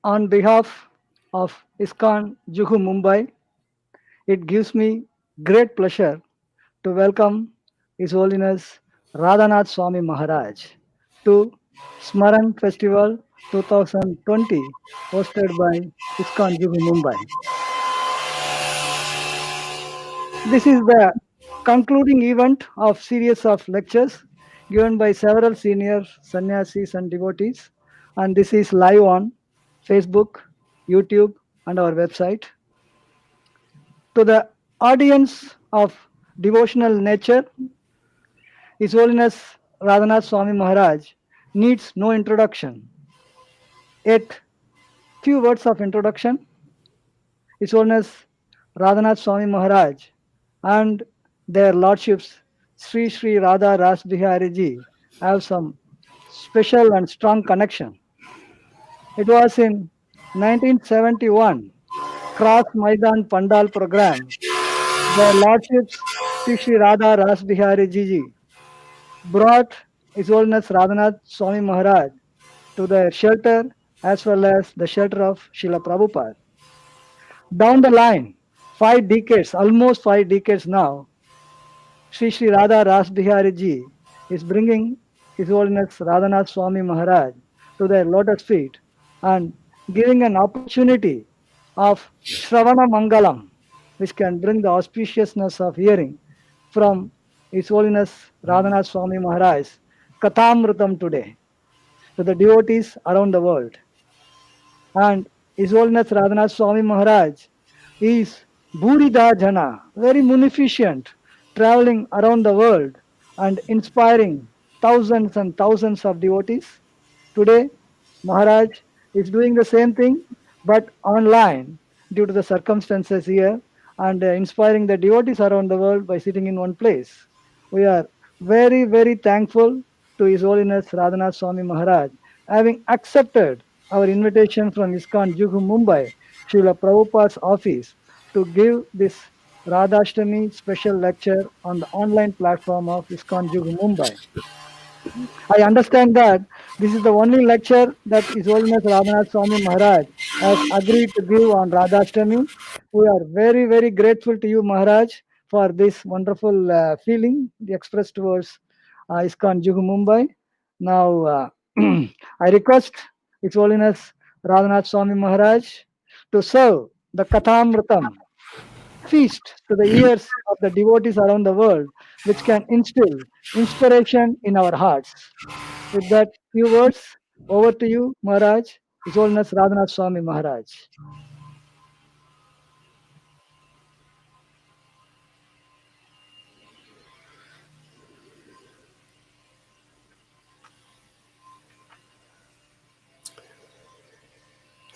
On behalf of ISKCON Juhu Mumbai, it gives me great pleasure to welcome His Holiness Radhanath Swami Maharaj to Smaran Festival 2020 hosted by ISKCON Juhu Mumbai. This is the concluding event of series of lectures given by several senior sannyasis and devotees, and this is live on Facebook, YouTube, and our website. To the audience of devotional nature, His Holiness Radhanath Swami Maharaj needs no introduction. Yet, few words of introduction. His Holiness Radhanath Swami Maharaj and their lordships Sri Sri Radha Ras Bihari Ji have some special and strong connection. It was in 1971 Cross Maidan Pandal program. Their lordships Sri Sri Radha Ras Bihari Ji brought His Holiness Radhanath Swami Maharaj to their shelter as well as the shelter of Srila Prabhupada. Down the line, 5 decades, almost 5 decades now, Sri Sri Radha Ras Bihari Ji is bringing His Holiness Radhanath Swami Maharaj to their lotus feet and giving an opportunity of Shravana Mangalam, which can bring the auspiciousness of hearing from His Holiness Radhanath Swami Maharaj Kathamritam today to the devotees around the world. And His Holiness Radhanath Swami Maharaj is Bhurida Jana, very munificent, traveling around the world and inspiring thousands and thousands of devotees. Today, Maharaj is doing the same thing but online due to the circumstances here and inspiring the devotees around the world by sitting in one place. We are very, very thankful to His Holiness Radhanath Swami Maharaj having accepted our invitation from ISKCON Juhu Mumbai, Srila Prabhupada's office, to give this Radhastami special lecture on the online platform of ISKCON Juhu Mumbai. I understand that this is the only lecture that His Holiness Radhanath Swami Maharaj has agreed to give on Radhastami. We are very, very grateful to you, Maharaj, for this wonderful feeling expressed towards ISKCON Juhu Mumbai. Now, I request His Holiness Radhanath Swami Maharaj to serve the Kathamritam feast to the ears of the devotees around the world, which can instill inspiration in our hearts. With that few words, over to you, Maharaj, His Holiness Radhanath Swami Maharaj.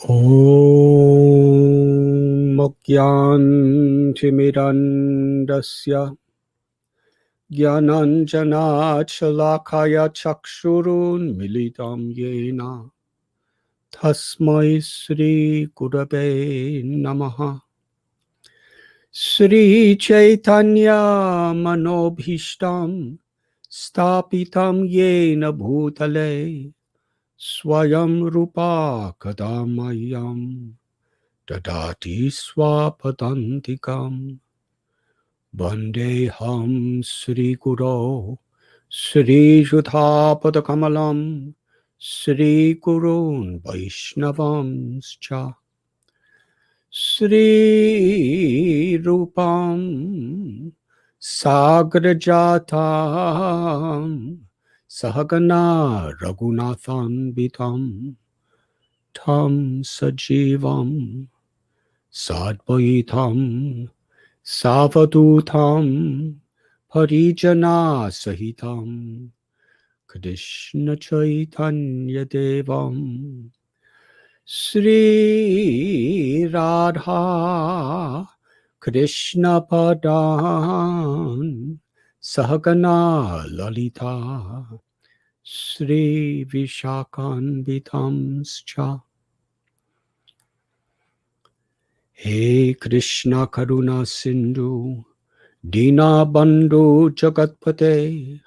Om Mokyantimirandasya Gyananjana Chalakaya Chakshurun Militam Yena Tasmai Sri Gurave Namaha Sri Caitanya Manobhishtam Stapitam Yena Bhutale Swayam Rupa Kadamayam Dadati Swapadantikam Vandeham Sri Guru Sri Judhapadakamalam Sri Gurun Vaishnavamscha Sri Rupam Sagrajatam Sahagana Raghunatham Bitam Tam Sajivam Sadvaitam Savadutam Parijana Sahitam Krishna Chaitanya Devam Sri Radha Krishna Padan Sahagana Lalita Sri Vishakanvitamscha He Krishna Karuna Sindhu Dina Bandhu Jagatpate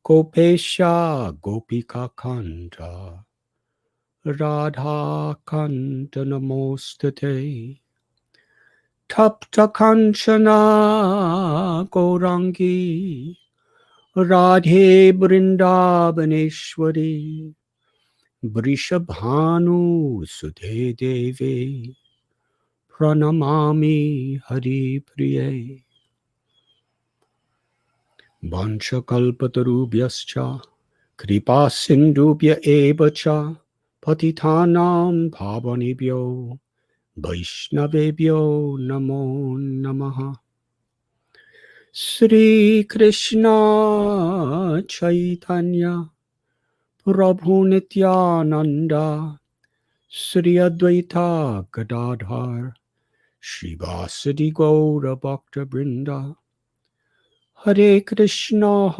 Gopesha Gopika Kanta Radha Kanta Namostate Tapta Kanchana Gaurangi Radhe Brindavaneshwari Vrishabhanu Sudhe Devi Pranamami Hari Priye Vanchakalpatarubhyascha Kripa Sindhubhya Evacha Patitanam Pavanebhyo Vaishnavebhyo Namo Namaha Sri Krishna Chaitanya Prabhu Nityananda Sri Advaita Gadadhar Shivasadi Gaura Bhakta Brinda Hare Krishna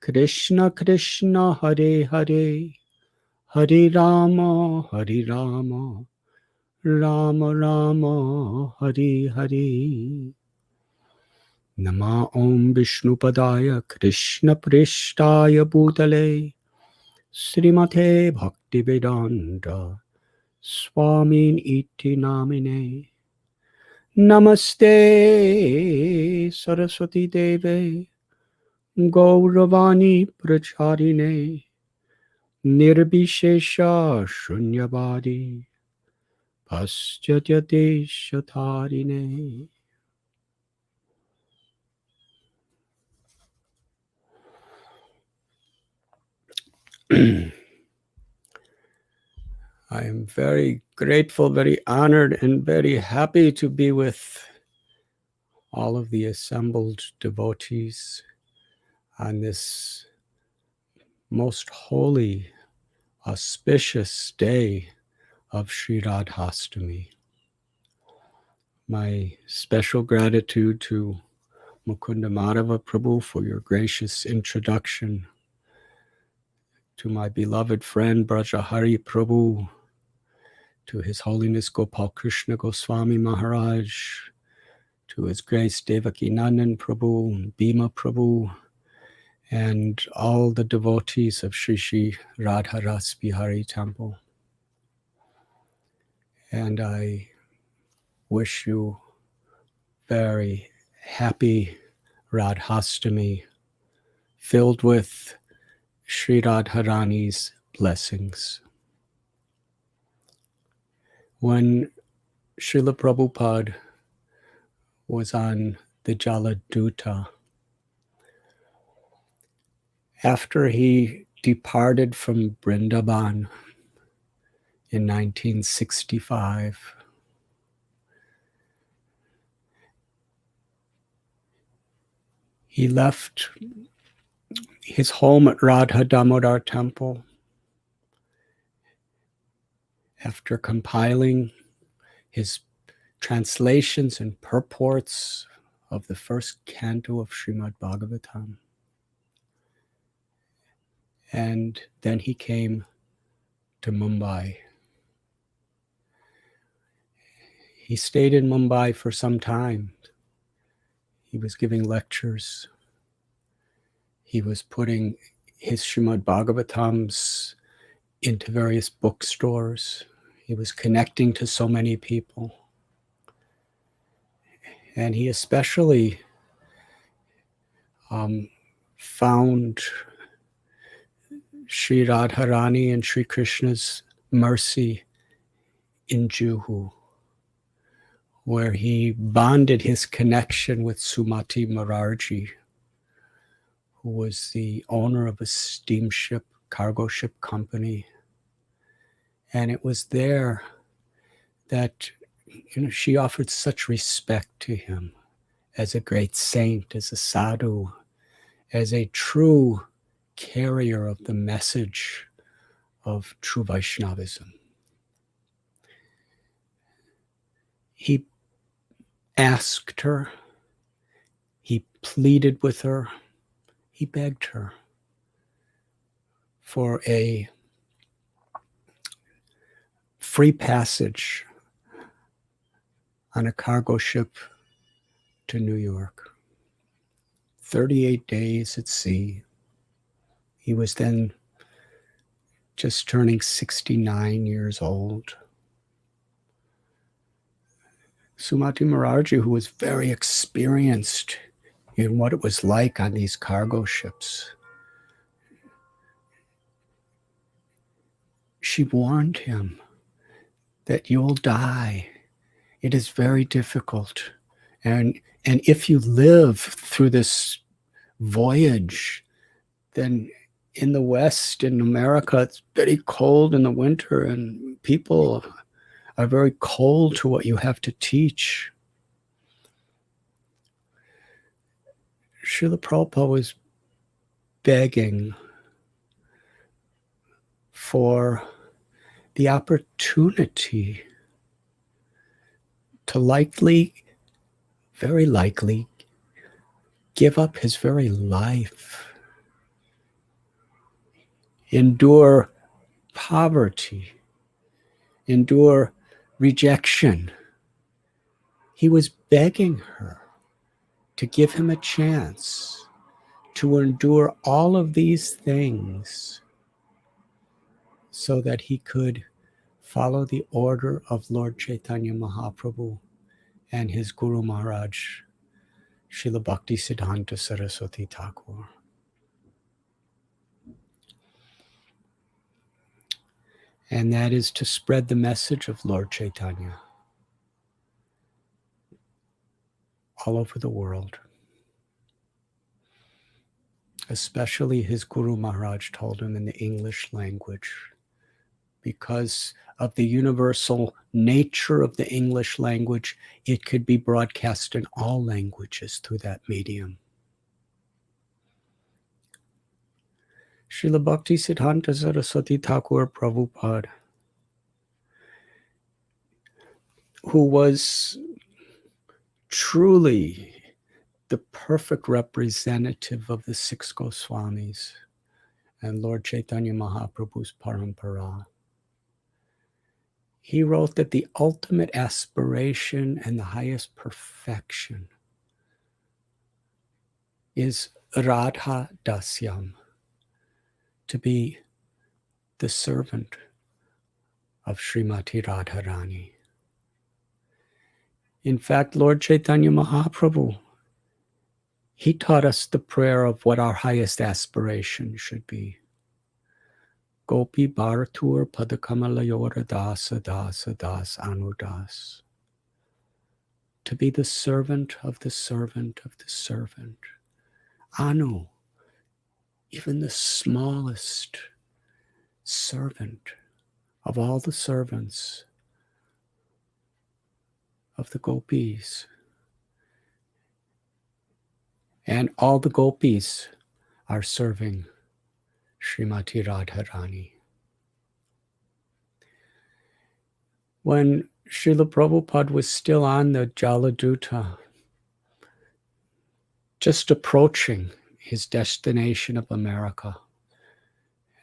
Krishna Krishna Hare Hare Hare Rama Rama Rama Hare Hare Nama Om Vishnupadaya Krishna Prishtaya Bhutale Srimate Bhaktivedanta Swamin Iti Namine Namaste Saraswati Deve Gauravani Pracharine Nirbhishesha Shunyavadi Paschyatyate Shatarine. I am very grateful, very honored, and very happy to be with all of the assembled devotees on this most holy, auspicious day of Sri Radhastami. My special gratitude to Mukunda Madhava Prabhu for your gracious introduction, to my beloved friend Brajahari Prabhu, to His Holiness Gopal Krishna Goswami Maharaj, to His Grace Devaki Nandan Prabhu, Bhima Prabhu, and all the devotees of Sri Sri Radha Ras Bihari Temple. And I wish you very happy Radhastami, filled with Sri Radharani's blessings. When Srila Prabhupada was on the Jaladuta, after he departed from Vrindavan in 1965, he left his home at Radha Damodar Temple after compiling his translations and purports of the first canto of Srimad Bhagavatam. And then he came to Mumbai. He stayed in Mumbai for some time. He was giving lectures. He was putting his Srimad Bhagavatams into various bookstores. He was connecting to so many people. And he especially found Sri Radharani and Sri Krishna's mercy in Juhu, where he bonded his connection with Srimati Radharani, who was the owner of a steamship, cargo ship company. And it was there that she offered such respect to him as a great saint, as a sadhu, as a true carrier of the message of true Vaishnavism. He asked her, he pleaded with her, he begged her for a free passage on a cargo ship to New York. 38 days at sea. He was then just turning 69 years old. Srimati Maraji, who was very experienced in what it was like on these cargo ships, she warned him that you'll die. It is very difficult. And if you live through this voyage, then in the West, in America, it's very cold in the winter, and people are very cold to what you have to teach. Srila Prabhupada was begging for the opportunity to very likely, give up his very life, endure poverty, endure rejection. He was begging her to give him a chance to endure all of these things so that he could follow the order of Lord Chaitanya Mahaprabhu and his Guru Maharaj, Srila Bhakti Siddhanta Saraswati Thakur. And that is to spread the message of Lord Chaitanya all over the world. Especially his Guru Maharaj told him in the English language, because of the universal nature of the English language, it could be broadcast in all languages through that medium. Srila Bhakti Siddhanta Saraswati Thakur Prabhupada, who was truly the perfect representative of the six Goswamis and Lord Chaitanya Mahaprabhu's parampara. He wrote that the ultimate aspiration and the highest perfection is Radha Dasyam, to be the servant of Srimati Radharani. In fact, Lord Chaitanya Mahaprabhu, he taught us the prayer of what our highest aspiration should be. Gopi Bharatur Padakamalayora Dasa Dasa Das Anudas. To be the servant of the servant of the servant. Anu, even the smallest servant of all the servants of the gopis. And all the gopis are serving Srimati Radharani. When Srila Prabhupada was still on the Jaladuta, just approaching his destination of America,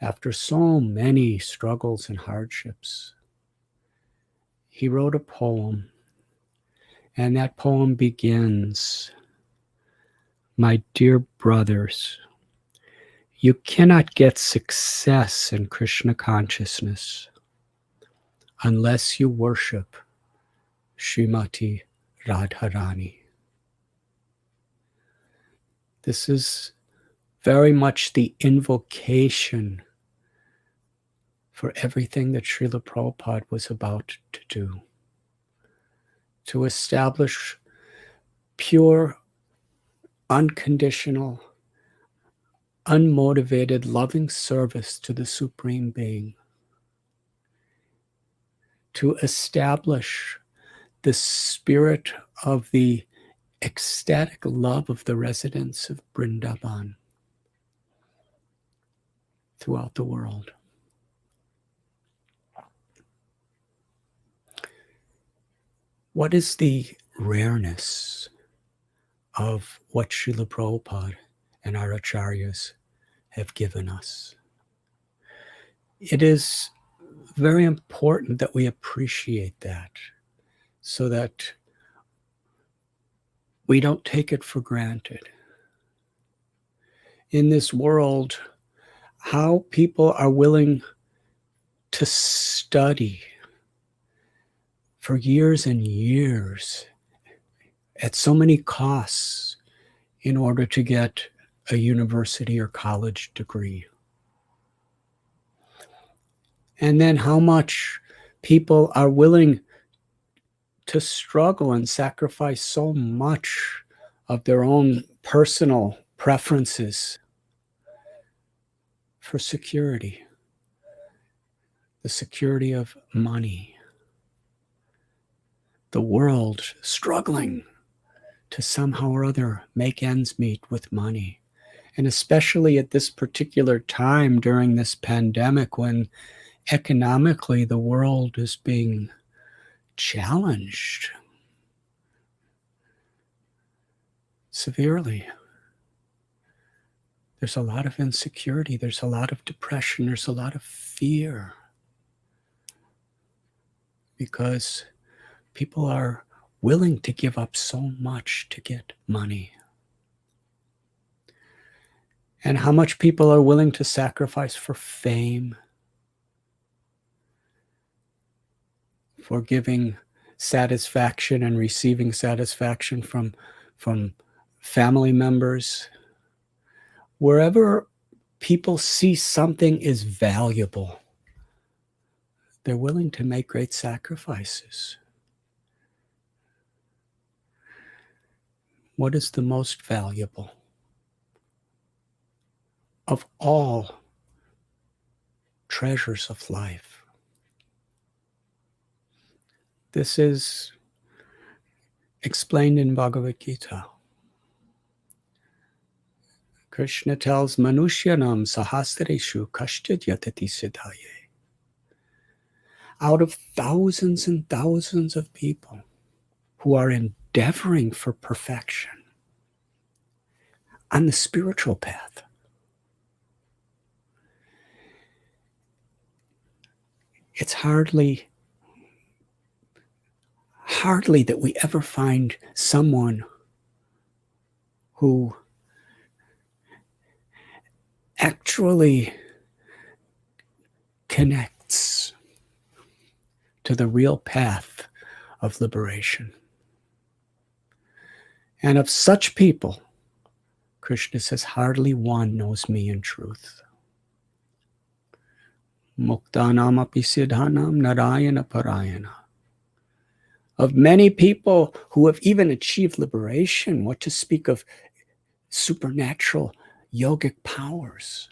after so many struggles and hardships, he wrote a poem, and that poem begins, "My dear brothers, you cannot get success in Krishna consciousness unless you worship Srimati Radharani." This is very much the invocation for everything that Srila Prabhupada was about to do, to establish pure, unconditional, unmotivated, loving service to the Supreme Being, to establish the spirit of the ecstatic love of the residents of Vrindavan throughout the world. What is the rareness of what Srila Prabhupada and our acharyas have given us? It is very important that we appreciate that, so that we don't take it for granted. In this world, how people are willing to study for years and years at so many costs in order to get a university or college degree. And then how much people are willing to struggle and sacrifice so much of their own personal preferences for security, the security of money, the world struggling to somehow or other make ends meet with money. And especially at this particular time during this pandemic, when economically the world is being challenged severely. There's a lot of insecurity, there's a lot of depression, there's a lot of fear, because people are willing to give up so much to get money. And how much people are willing to sacrifice for fame, for giving satisfaction and receiving satisfaction from family members. Wherever people see something is valuable, they're willing to make great sacrifices. What is the most valuable of all treasures of life? This is explained in Bhagavad-Gita. Krishna tells Manushyanam Sahasreshu Kashchit Yatati Siddhaye. Out of thousands and thousands of people who are endeavoring for perfection on the spiritual path, it's hardly that we ever find someone who actually connects to the real path of liberation. And of such people, Krishna says, hardly one knows me in truth. Muktanam api siddhanam narayana parayana. Of many people who have even achieved liberation, what to speak of supernatural yogic powers,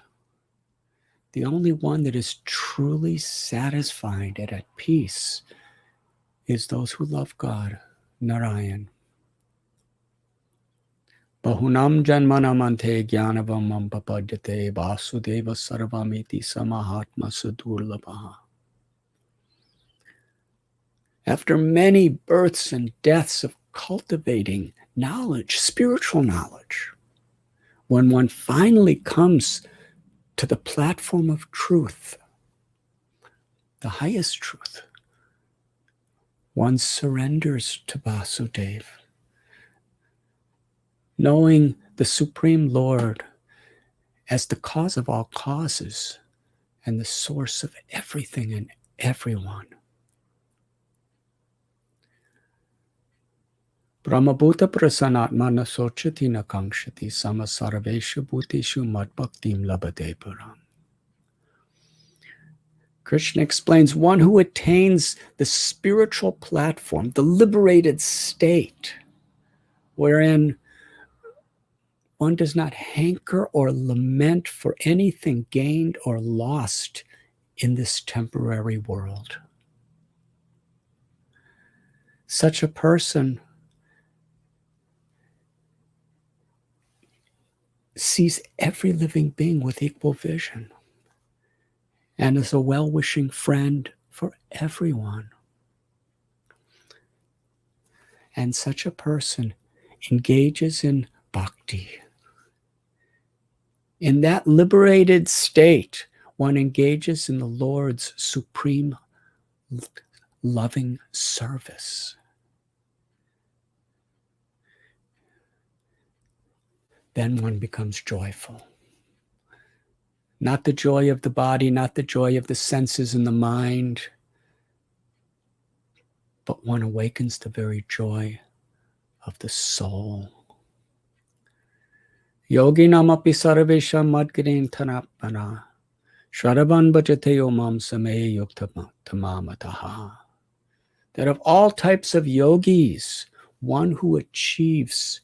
the only one that is truly satisfied and at peace is those who love God, Narayan. Bahunam janmanam ante jnanavam papadyate vasudeva sarvamiti samahatma sudurlabha. After many births and deaths of cultivating knowledge, spiritual knowledge, when one finally comes to the platform of truth, the highest truth, one surrenders to Vasudeva, knowing the Supreme Lord as the cause of all causes and the source of everything and everyone. Brahmabhuta prasanatmana sochati nakangshati samasarveshu bhuteshu madbhaktim labhate param. Krishna explains, one who attains the spiritual platform, the liberated state, wherein one does not hanker or lament for anything gained or lost in this temporary world. Such a person sees every living being with equal vision and is a well-wishing friend for everyone. And such a person engages in bhakti. In that liberated state, one engages in the Lord's supreme loving service. Then one becomes joyful. Not the joy of the body, not the joy of the senses and the mind, but one awakens the very joy of the soul. Yogi namapi sarvesham madgrin tanapana shravan bhajate omam same yuktamamataha. That of all types of yogis, one who achieves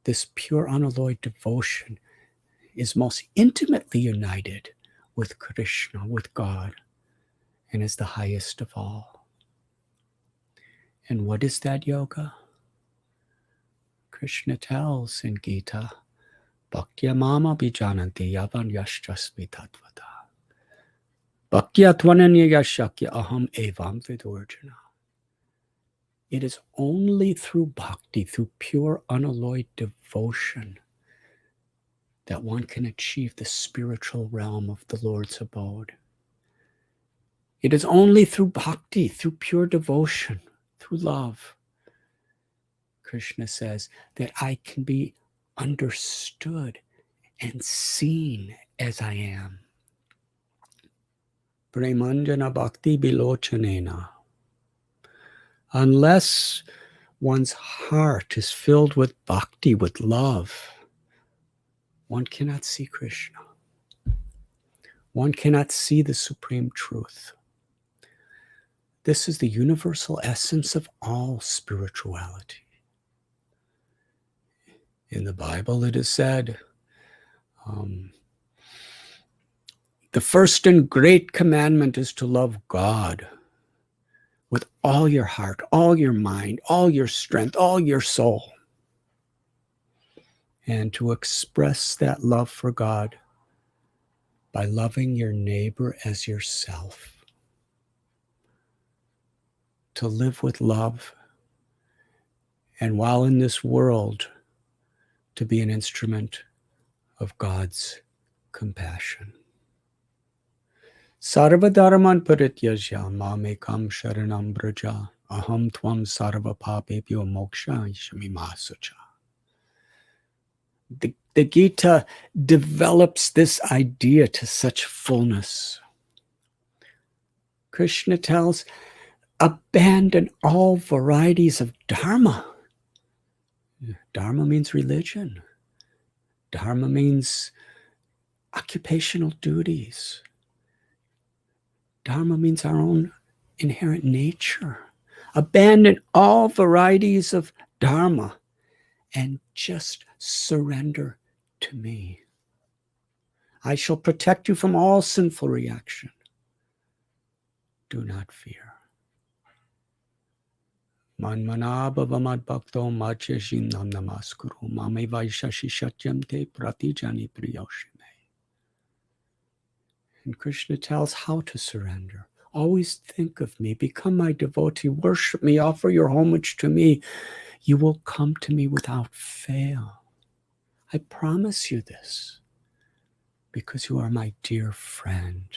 this pure unalloyed devotion is most intimately united with Krishna, with God, and is the highest of all. And what is that yoga? Krishna tells in Gita, Bhaktya mama bijananti yavan yashtrasmi tatvata. Bhaktya tvananya yashakya aham evam vidurjana. It is only through bhakti, through pure unalloyed devotion, that one can achieve the spiritual realm of the Lord's abode. It is only through bhakti, through pure devotion, through love, Krishna says, that I can be understood and seen as I am. Premanjana bhakti bilochanena. Unless one's heart is filled with bhakti, with love, one cannot see Krishna. One cannot see the supreme truth. This is the universal essence of all spirituality. In the Bible, it is said, the first and great commandment is to love God with all your heart, all your mind, all your strength, all your soul, and to express that love for God by loving your neighbor as yourself. To live with love, and while in this world, to be an instrument of God's compassion. Sarva dharman parityajya mamekam sharanam braja aham tvam sarva papebhyo moksha shamimasucha. The Gita develops this idea to such fullness. Krishna tells, abandon all varieties of dharma. Dharma means religion. Dharma means occupational duties. Dharma means our own inherent nature. Abandon all varieties of dharma and just surrender to me. I shall protect you from all sinful reaction. Do not fear. Manmana bhavamad bhakto majyashinam namaskuru mame vaishashi shatyam te pratijani priyoshime. And Krishna tells how to surrender. Always think of me, become my devotee, worship me, offer your homage to me. You will come to me without fail. I promise you this, because you are my dear friend.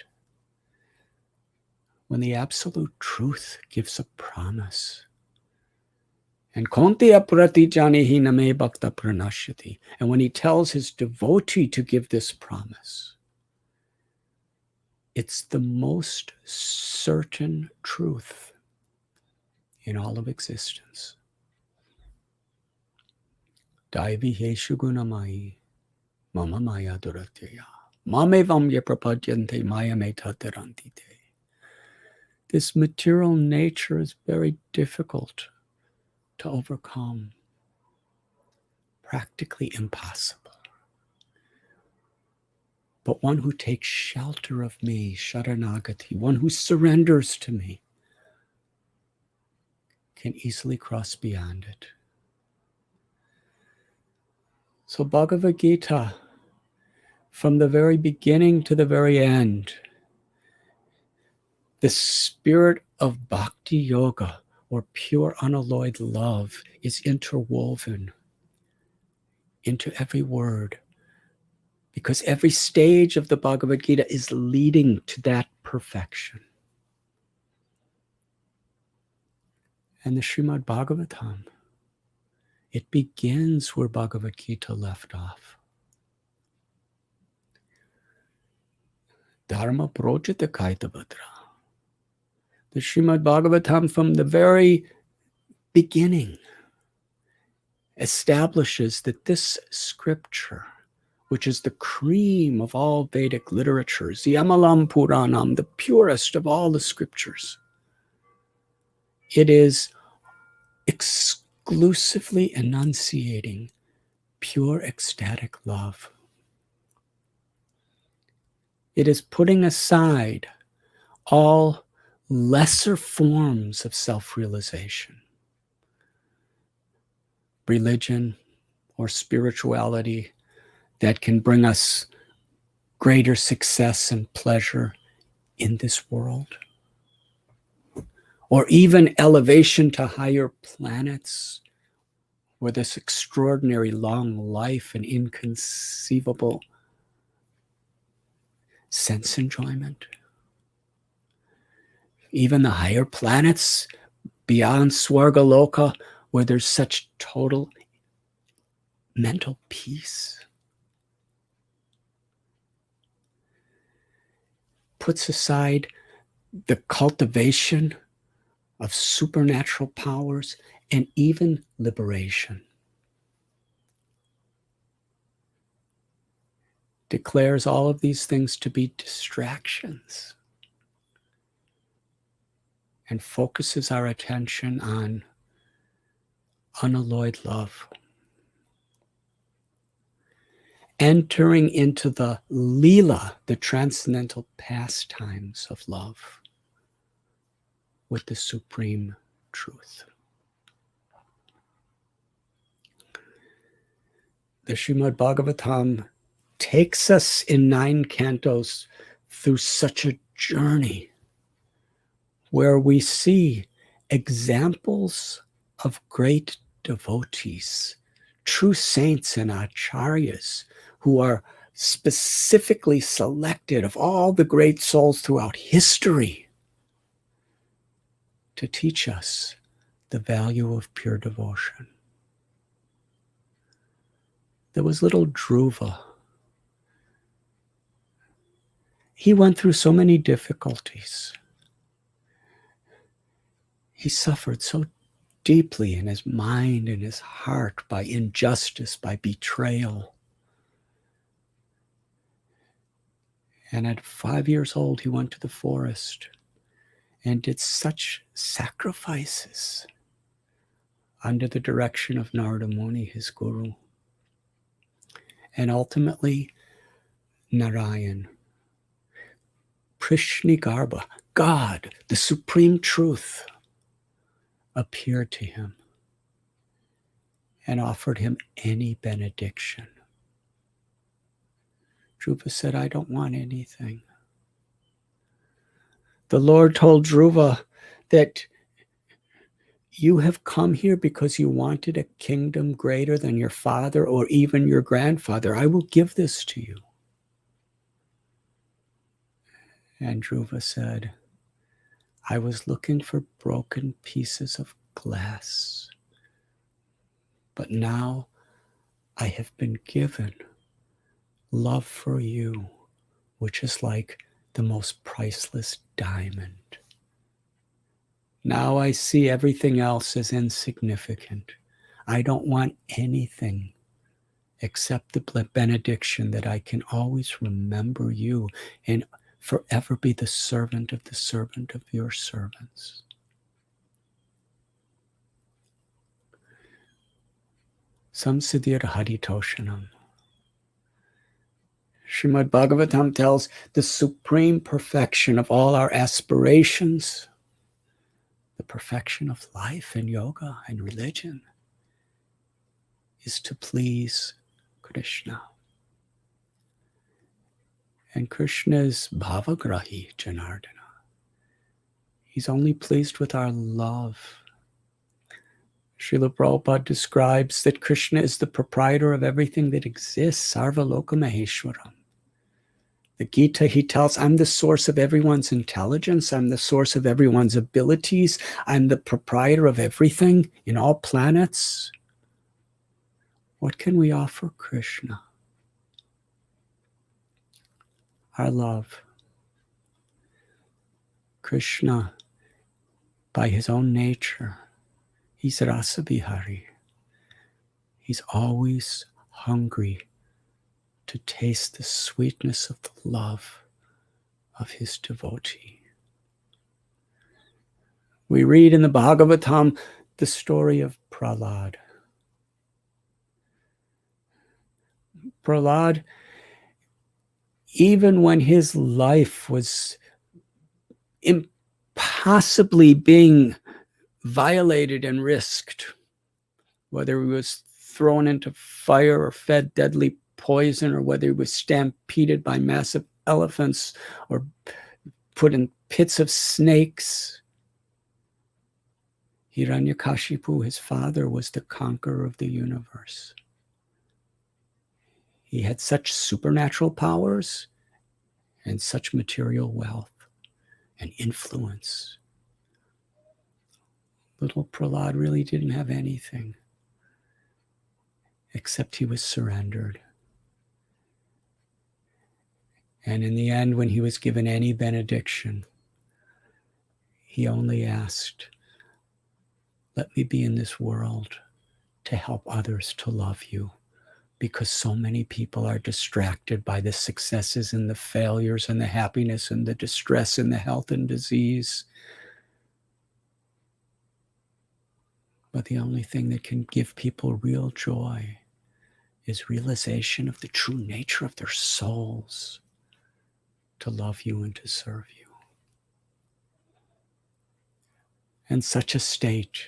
When the absolute truth gives a promise, and Kontiya pratijani hiname bhakta pranashyati, and when he tells his devotee to give this promise, it's the most certain truth in all of existence. Daivi heshu gunamai mama maya duratyaya mame vamya prapadyante maya me tatarantite. This material nature is very difficult to overcome, practically impossible. But one who takes shelter of me, sharanagati, one who surrenders to me, can easily cross beyond it. So Bhagavad-Gita, from the very beginning to the very end, the spirit of bhakti yoga, or pure unalloyed love, is interwoven into every word, because every stage of the Bhagavad-Gita is leading to that perfection. And the Srimad Bhagavatam, it begins where Bhagavad-Gita left off. Dharma projita kaitavatra. The Srimad Bhagavatam from the very beginning establishes that this scripture, which is the cream of all Vedic literatures, the Amalam Puranam, the purest of all the scriptures, it is exclusively enunciating pure ecstatic love. It is putting aside all lesser forms of self-realization, religion or spirituality that can bring us greater success and pleasure in this world, or even elevation to higher planets, where this extraordinary long life and inconceivable sense enjoyment. Even the higher planets beyond Swargaloka, where there's such total mental peace, puts aside the cultivation of supernatural powers and even liberation. Declares all of these things to be distractions and focuses our attention on unalloyed love. Entering into the lila, the transcendental pastimes of love with the supreme truth. The Srimad Bhagavatam takes us in 9 cantos through such a journey where we see examples of great devotees, true saints and acharyas, who are specifically selected of all the great souls throughout history to teach us the value of pure devotion. There was little Dhruva. He went through so many difficulties. He suffered so deeply in his mind and his heart by injustice, by betrayal. And at 5 years old, he went to the forest and did such sacrifices under the direction of Narada Muni, his guru. And ultimately, Narayan, Prishnigarbha, God, the supreme truth, appeared to him and offered him any benediction. Dhruva said, I don't want anything. The Lord told Dhruva that you have come here because you wanted a kingdom greater than your father or even your grandfather. I will give this to you. And Dhruva said, I was looking for broken pieces of glass, but now I have been given love for you, which is like the most priceless diamond. Now I see everything else as insignificant. I don't want anything except the benediction that I can always remember you and forever be the servant of your servants. Samsiddhir Haritoshanam. Srimad Bhagavatam tells the supreme perfection of all our aspirations, the perfection of life and yoga and religion, is to please Krishna. And Krishna is Bhavagrahi Janardana. He's only pleased with our love. Srila Prabhupada describes that Krishna is the proprietor of everything that exists, Sarva Loka Maheshwaram. The Gita, he tells, I'm the source of everyone's intelligence. I'm the source of everyone's abilities. I'm the proprietor of everything in all planets. What can we offer Krishna? Our love, Krishna, by his own nature, he's Rasa Bihari. He's always hungry to taste the sweetness of the love of his devotee. We read in the Bhagavatam the story of Prahlad. Prahlad, even when his life was impossibly being violated and risked, whether he was thrown into fire or fed deadly poison, or whether he was stampeded by massive elephants or put in pits of snakes. Hiranyakashipu, his father, was the conqueror of the universe. He had such supernatural powers and such material wealth and influence. Little Prahlad really didn't have anything, except he was surrendered. And in the end, when he was given any benediction, he only asked, let me be in this world to help others to love you, because so many people are distracted by the successes and the failures and the happiness and the distress and the health and disease. But the only thing that can give people real joy is realization of the true nature of their souls, to love you and to serve you. In such a state,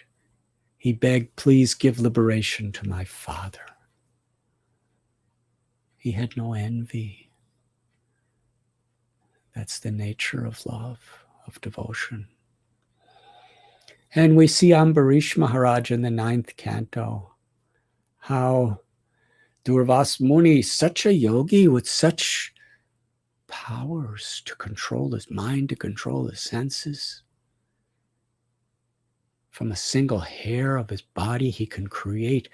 he begged, please give liberation to my father. He had no envy. That's the nature of love, of devotion. And we see Ambarish Maharaj in the 9th canto, how Durvas Muni, such a yogi with such powers to control his mind, to control his senses. From a single hair of his body, he can create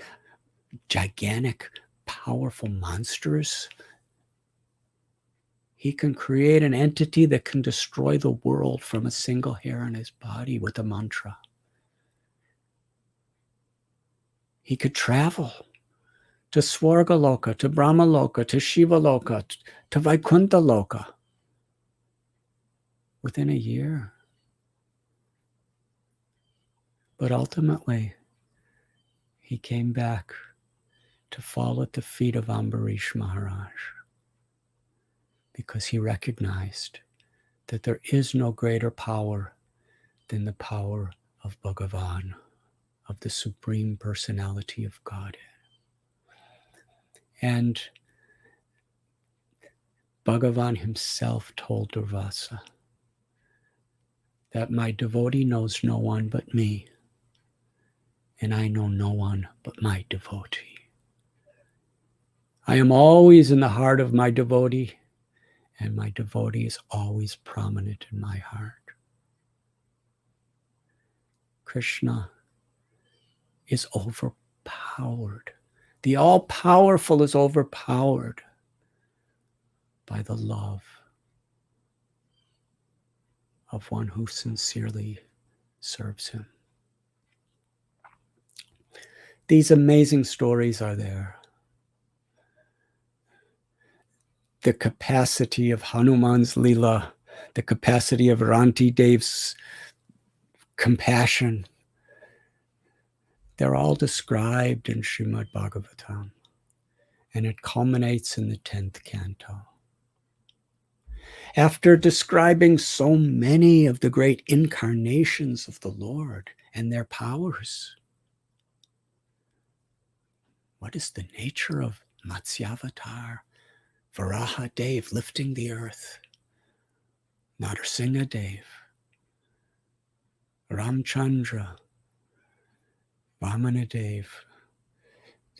gigantic, powerful monsters. He can create an entity that can destroy the world from a single hair on his body with a mantra. He could travel to Swargaloka, to Brahmaloka, to Shivaloka, to Vaikuntha Loka within a year. But ultimately, he came back to fall at the feet of Ambarish Maharaj, because he recognized that there is no greater power than the power of Bhagavan, of the Supreme Personality of Godhead. And Bhagavan himself told Durvasa that my devotee knows no one but me, and I know no one but my devotee. I am always in the heart of my devotee, and my devotee is always prominent in my heart. Krishna is overpowered. The all-powerful is overpowered by the love of one who sincerely serves him. These amazing stories are there. The capacity of Hanuman's Leela, the capacity of Ranti Dev's compassion, they're all described in Srimad Bhagavatam, and it culminates in the 10th canto. After describing so many of the great incarnations of the Lord and their powers, what is the nature of Matsyavatar, Varaha Dev lifting the earth, Narsingha Dev, Ramchandra, Vamana Dev?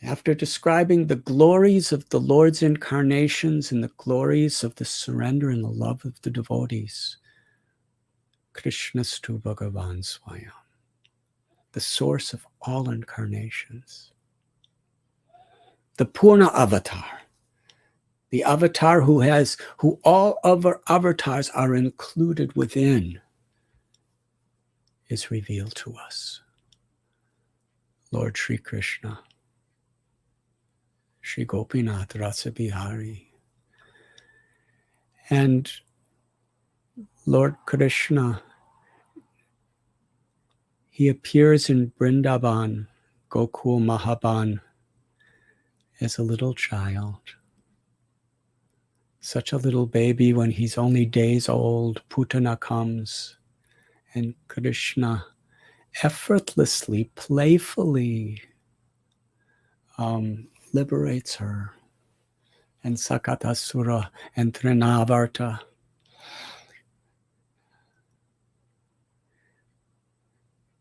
After describing the glories of the Lord's incarnations and the glories of the surrender and the love of the devotees, Krishnastu Bhagavan Swayam, the source of all incarnations. The Puna Avatar, the avatar who all other avatars are included within, is revealed to us. Lord Sri Krishna, Sri Gopinath Rasa Bihari. And Lord Krishna, he appears in Vrindavan, Gokul Mahaban, as a little child. Such a little baby when he's only days old. Putana comes, and Krishna effortlessly, playfully liberates her. And Sakatasura and Trinavarta.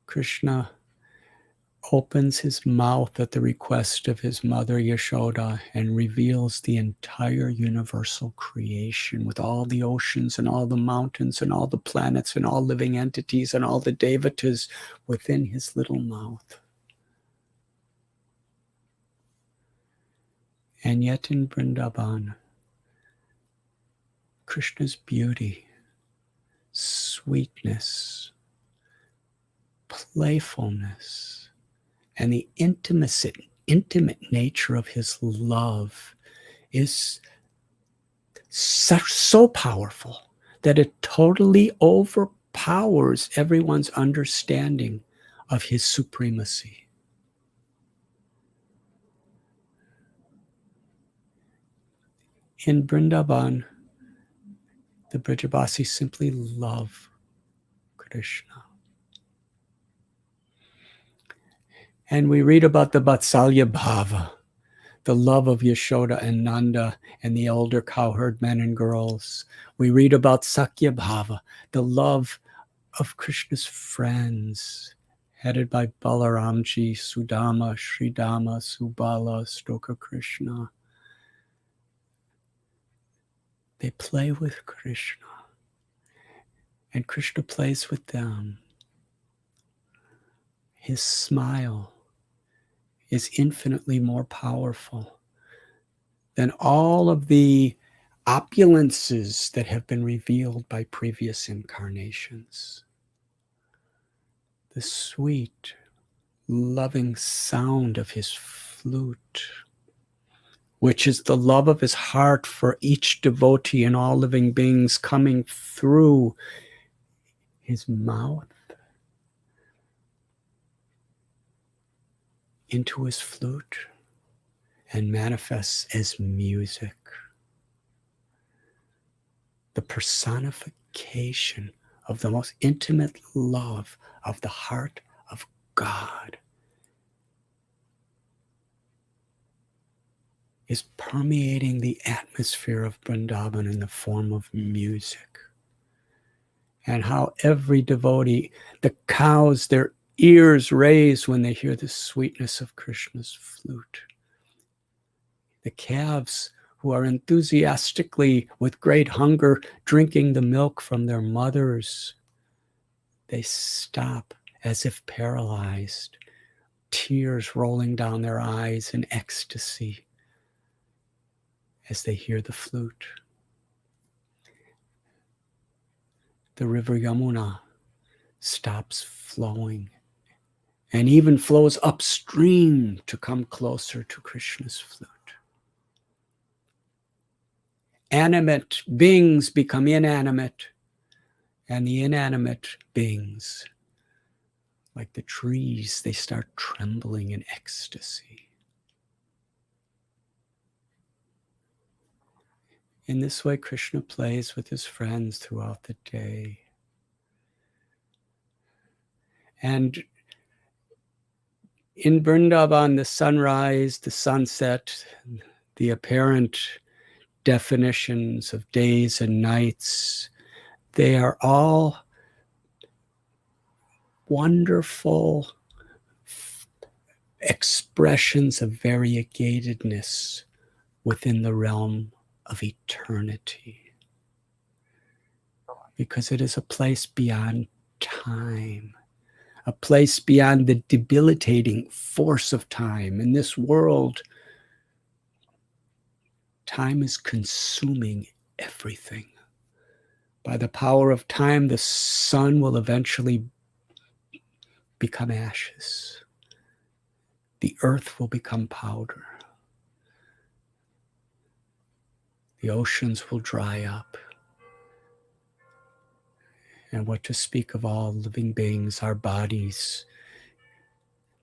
Krishna opens his mouth at the request of his mother Yashoda and reveals the entire universal creation with all the oceans and all the mountains and all the planets and all living entities and all the devatas within his little mouth. And yet in Vrindavan, Krishna's beauty, sweetness, playfulness, and the intimate nature of his love is so powerful that it totally overpowers everyone's understanding of his supremacy. In Vrindavan, the Brajavasis simply love Krishna. And we read about the Vatsalya Bhava, the love of Yashoda and Nanda and the elder cowherd men and girls. We read about Sakya Bhava, the love of Krishna's friends, headed by Balaramji, Sudama, Sridama, Subala, Stoka Krishna. They play with Krishna, and Krishna plays with them. His smile is infinitely more powerful than all of the opulences that have been revealed by previous incarnations. The sweet, loving sound of his flute, which is the love of his heart for each devotee and all living beings coming through his mouth into his flute and manifests as music. The personification of the most intimate love of the heart of God is permeating the atmosphere of Vrindavan in the form of music. And how every devotee, the cows, their ears raise when they hear the sweetness of Krishna's flute. The calves who are enthusiastically, with great hunger, drinking the milk from their mothers, they stop as if paralyzed, tears rolling down their eyes in ecstasy as they hear the flute. The river Yamuna stops flowing and even flows upstream to come closer to Krishna's flute. Animate beings become inanimate, and the inanimate beings, like the trees, they start trembling in ecstasy. In this way, Krishna plays with his friends throughout the day. And in Vrindavan, the sunrise, the sunset, the apparent definitions of days and nights, they are all wonderful expressions of variegatedness within the realm of eternity. Because it is a place beyond time, a place beyond the debilitating force of time. In this world, time is consuming everything. By the power of time, the sun will eventually become ashes. The earth will become powder. The oceans will dry up. And what to speak of all living beings, our bodies,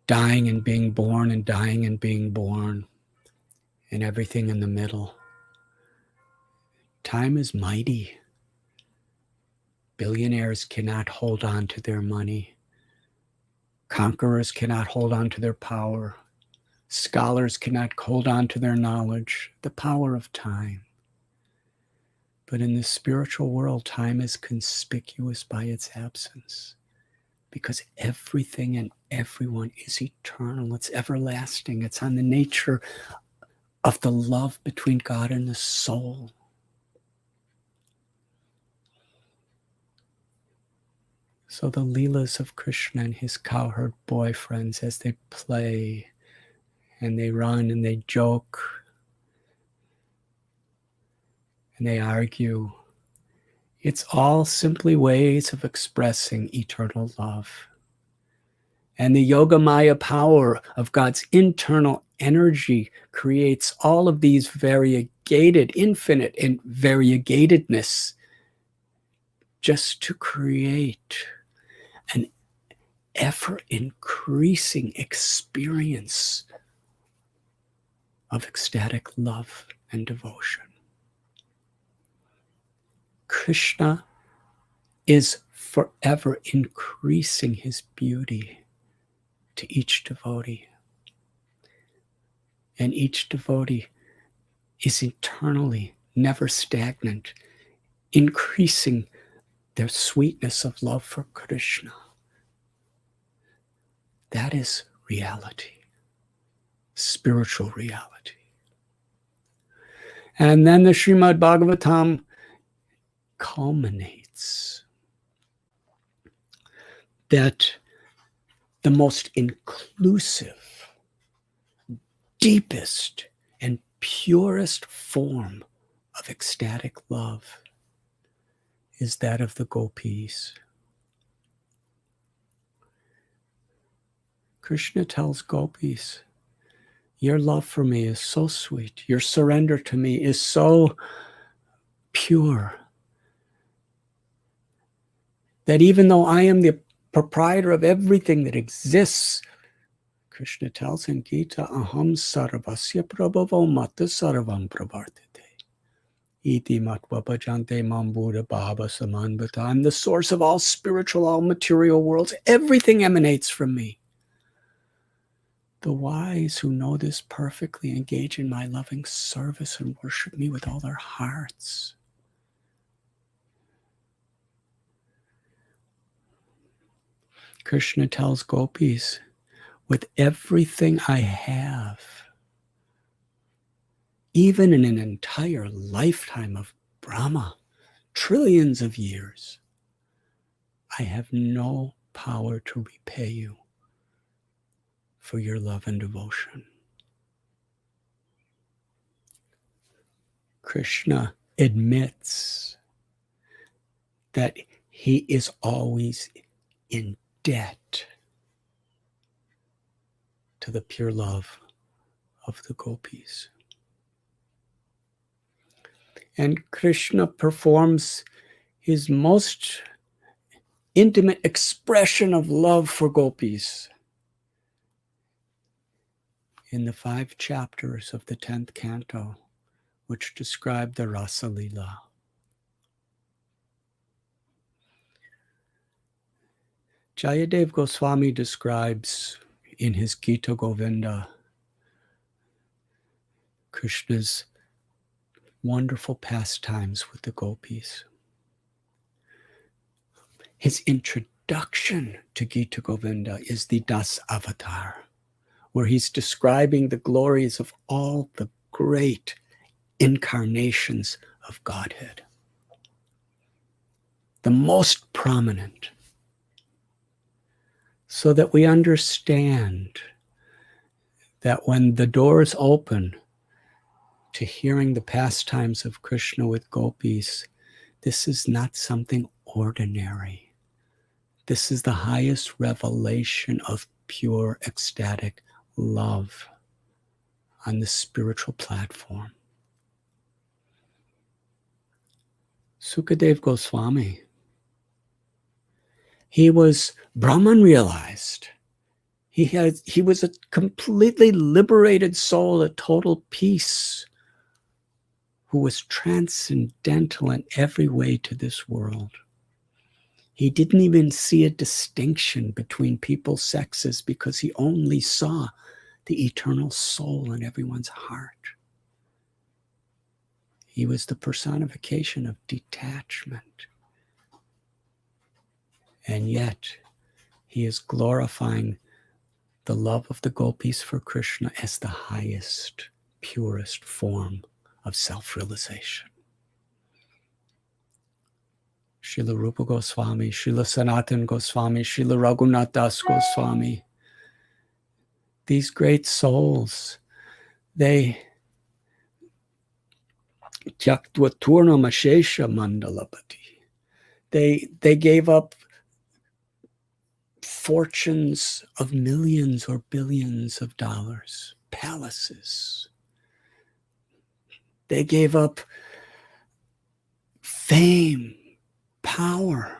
dying and being born and dying and being born, and everything in the middle. Time is mighty. Billionaires cannot hold on to their money. Conquerors cannot hold on to their power. Scholars cannot hold on to their knowledge. The power of time. But in the spiritual world, time is conspicuous by its absence, because everything and everyone is eternal. It's everlasting. It's on the nature of the love between God and the soul. So the Leelas of Krishna and his cowherd boyfriends, as they play and they run and they joke and they argue, it's all simply ways of expressing eternal love. And the Yogamaya power of God's internal energy creates all of these variegated, infinite and variegatedness, just to create an ever-increasing experience of ecstatic love and devotion. Krishna is forever increasing his beauty to each devotee. And each devotee is eternally, never stagnant, increasing their sweetness of love for Krishna. That is reality, spiritual reality. And then the Srimad Bhagavatam culminates that the most inclusive, deepest, and purest form of ecstatic love is that of the gopis. Krishna tells gopis, your love for me is so sweet. Your surrender to me is so pure that even though I am the proprietor of everything that exists, Krishna tells in Gita, aham sarvasya prabhavo mata sarvam pravartate. Iti matva bhajante mam buddha bhava samanvata. I'm the source of all spiritual, all material worlds. Everything emanates from me. The wise who know this perfectly engage in my loving service and worship me with all their hearts. Krishna tells gopis, with everything I have, even in an entire lifetime of Brahma, trillions of years, I have no power to repay you for your love and devotion. Krishna admits that he is always in debt to the pure love of the gopis. And Krishna performs his most intimate expression of love for gopis in the 5 chapters of the 10th canto, which describe the Rasa Lila. Jayadev Goswami describes in his Gita Govinda Krishna's wonderful pastimes with the gopis. His introduction to Gita Govinda is the Das Avatar, where he's describing the glories of all the great incarnations of Godhead. The most prominent, so that we understand that when the doors open to hearing the pastimes of Krishna with gopis, this is not something ordinary. This is the highest revelation of pure ecstatic love on the spiritual platform. Sukadev Goswami, he was Brahman realized. He was a completely liberated soul, a total peace, who was transcendental in every way to this world. He didn't even see a distinction between people's sexes because he only saw the eternal soul in everyone's heart. He was the personification of detachment. And yet, he is glorifying the love of the gopis for Krishna as the highest, purest form of self-realization. Srila Rupa Goswami, Srila Sanatan Goswami, Srila Raghunath Das Goswami, these great souls, they Tyaktva Mashesha Mandalapati. They gave up fortunes of millions or billions of dollars, palaces. They gave up fame, power.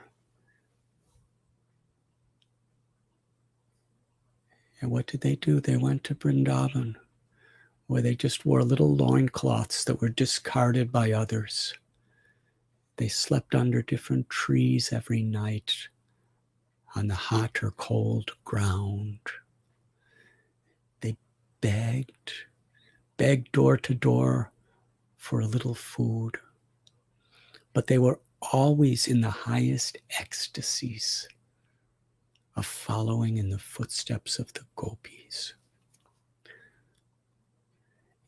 And what did they do? They went to Vrindavan, where they just wore little loincloths that were discarded by others. They slept under different trees every night on the hot or cold ground. They begged door to door for a little food. But they were always in the highest ecstasies of following in the footsteps of the gopis.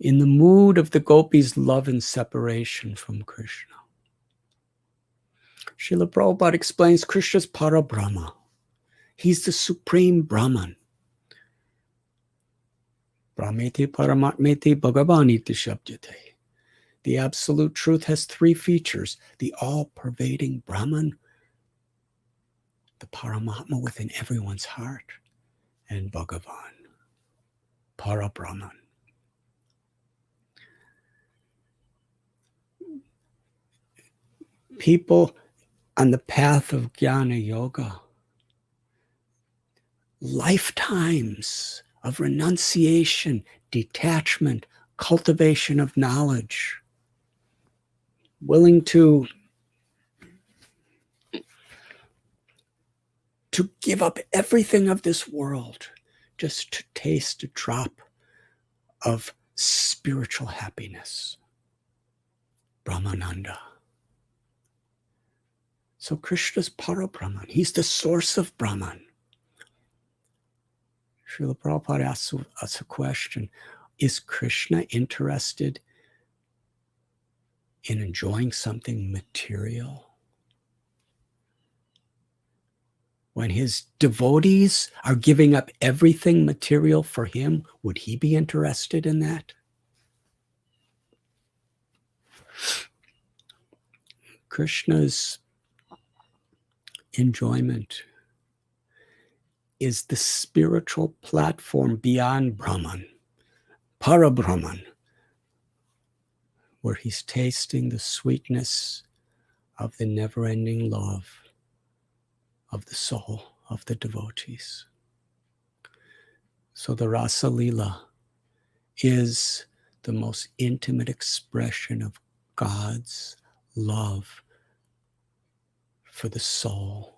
In the mood of the gopis' love and separation from Krishna. Srila Prabhupada explains Krishna's Parabrahma. He's the supreme Brahman. Brahmeti Paramatmeti Bhagavaniti Shabdate. The absolute truth has three features: the all-pervading Brahman, the Paramatma within everyone's heart, and Bhagavan, Parabrahman. People on the path of Jnana Yoga, lifetimes of renunciation, detachment, cultivation of knowledge, willing to give up everything of this world just to taste a drop of spiritual happiness. Brahmananda. So Krishna's Parabrahman. He's the source of Brahman. Srila Prabhupada asks us a question. Is Krishna interested in enjoying something material? When his devotees are giving up everything material for him, would he be interested in that? Krishna's enjoyment is the spiritual platform beyond Brahman, Parabrahman, where he's tasting the sweetness of the never-ending love of the soul of the devotees. So the Rasa Lila is the most intimate expression of God's love for the soul,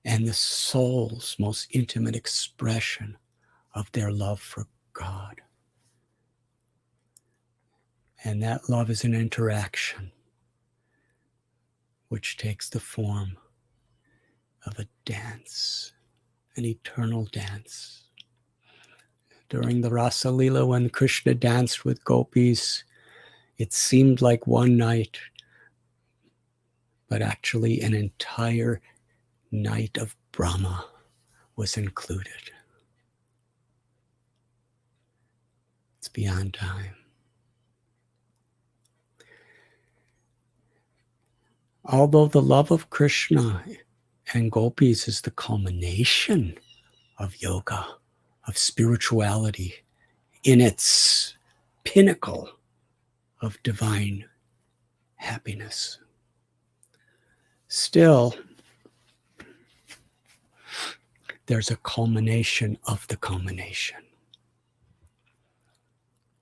and the soul's most intimate expression of their love for God. And that love is an interaction which takes the form of a dance, an eternal dance. During the Rasa Lila, when Krishna danced with gopis, it seemed like one night, but actually an entire night of Brahma was included. It's beyond time. Although the love of Krishna And gopis is the culmination of yoga, of spirituality, in its pinnacle of divine happiness. Still, there's a culmination of the culmination.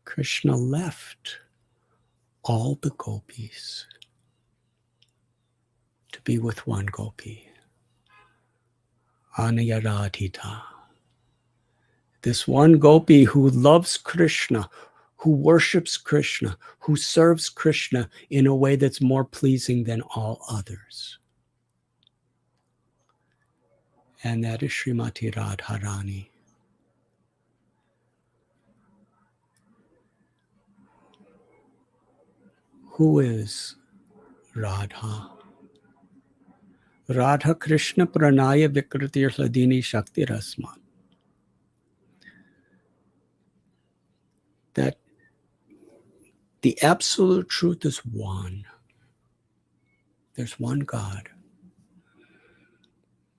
Krishna left all the gopis to be with one gopi, Anayaradhita. This one gopi who loves Krishna, who worships Krishna, who serves Krishna in a way that's more pleasing than all others. And that is Srimati Radharani. Who is Radha? Radha Krishna Pranaya Vikritir Hladini Shakti Rasmat. That the absolute truth is one. There's one God.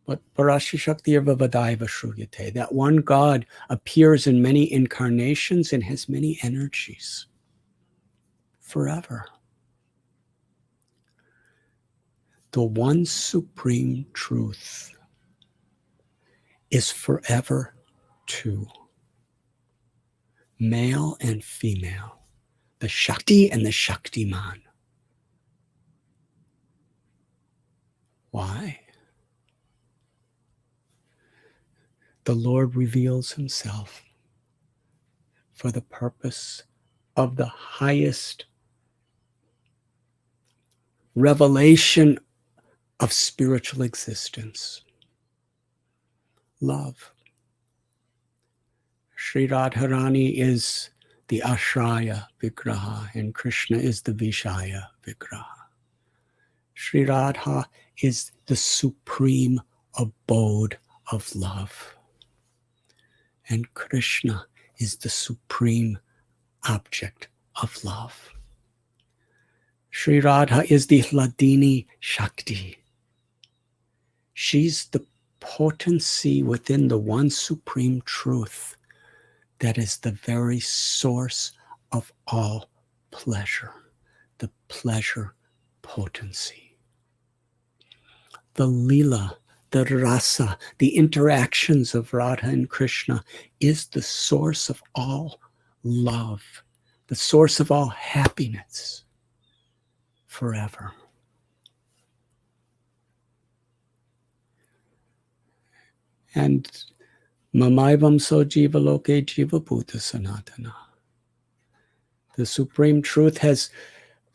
But Parashi Shakti Vavadaiva Shruyate, that one God appears in many incarnations and has many energies forever. The one supreme truth is forever two, male and female, the Shakti and the Shaktiman. Why? The Lord reveals himself for the purpose of the highest revelation of spiritual existence, love. Sri Radharani is the Ashraya Vigraha and Krishna is the Vishaya Vigraha. Sri Radha is the supreme abode of love. And Krishna is the supreme object of love. Sri Radha is the Hladini Shakti. She's the potency within the one supreme truth that is the very source of all pleasure, the pleasure potency. The lila, the rasa, the interactions of Radha and Krishna is the source of all love, the source of all happiness forever. And Mamaivam so jiva loke jiva bhuta sanatana. The Supreme Truth has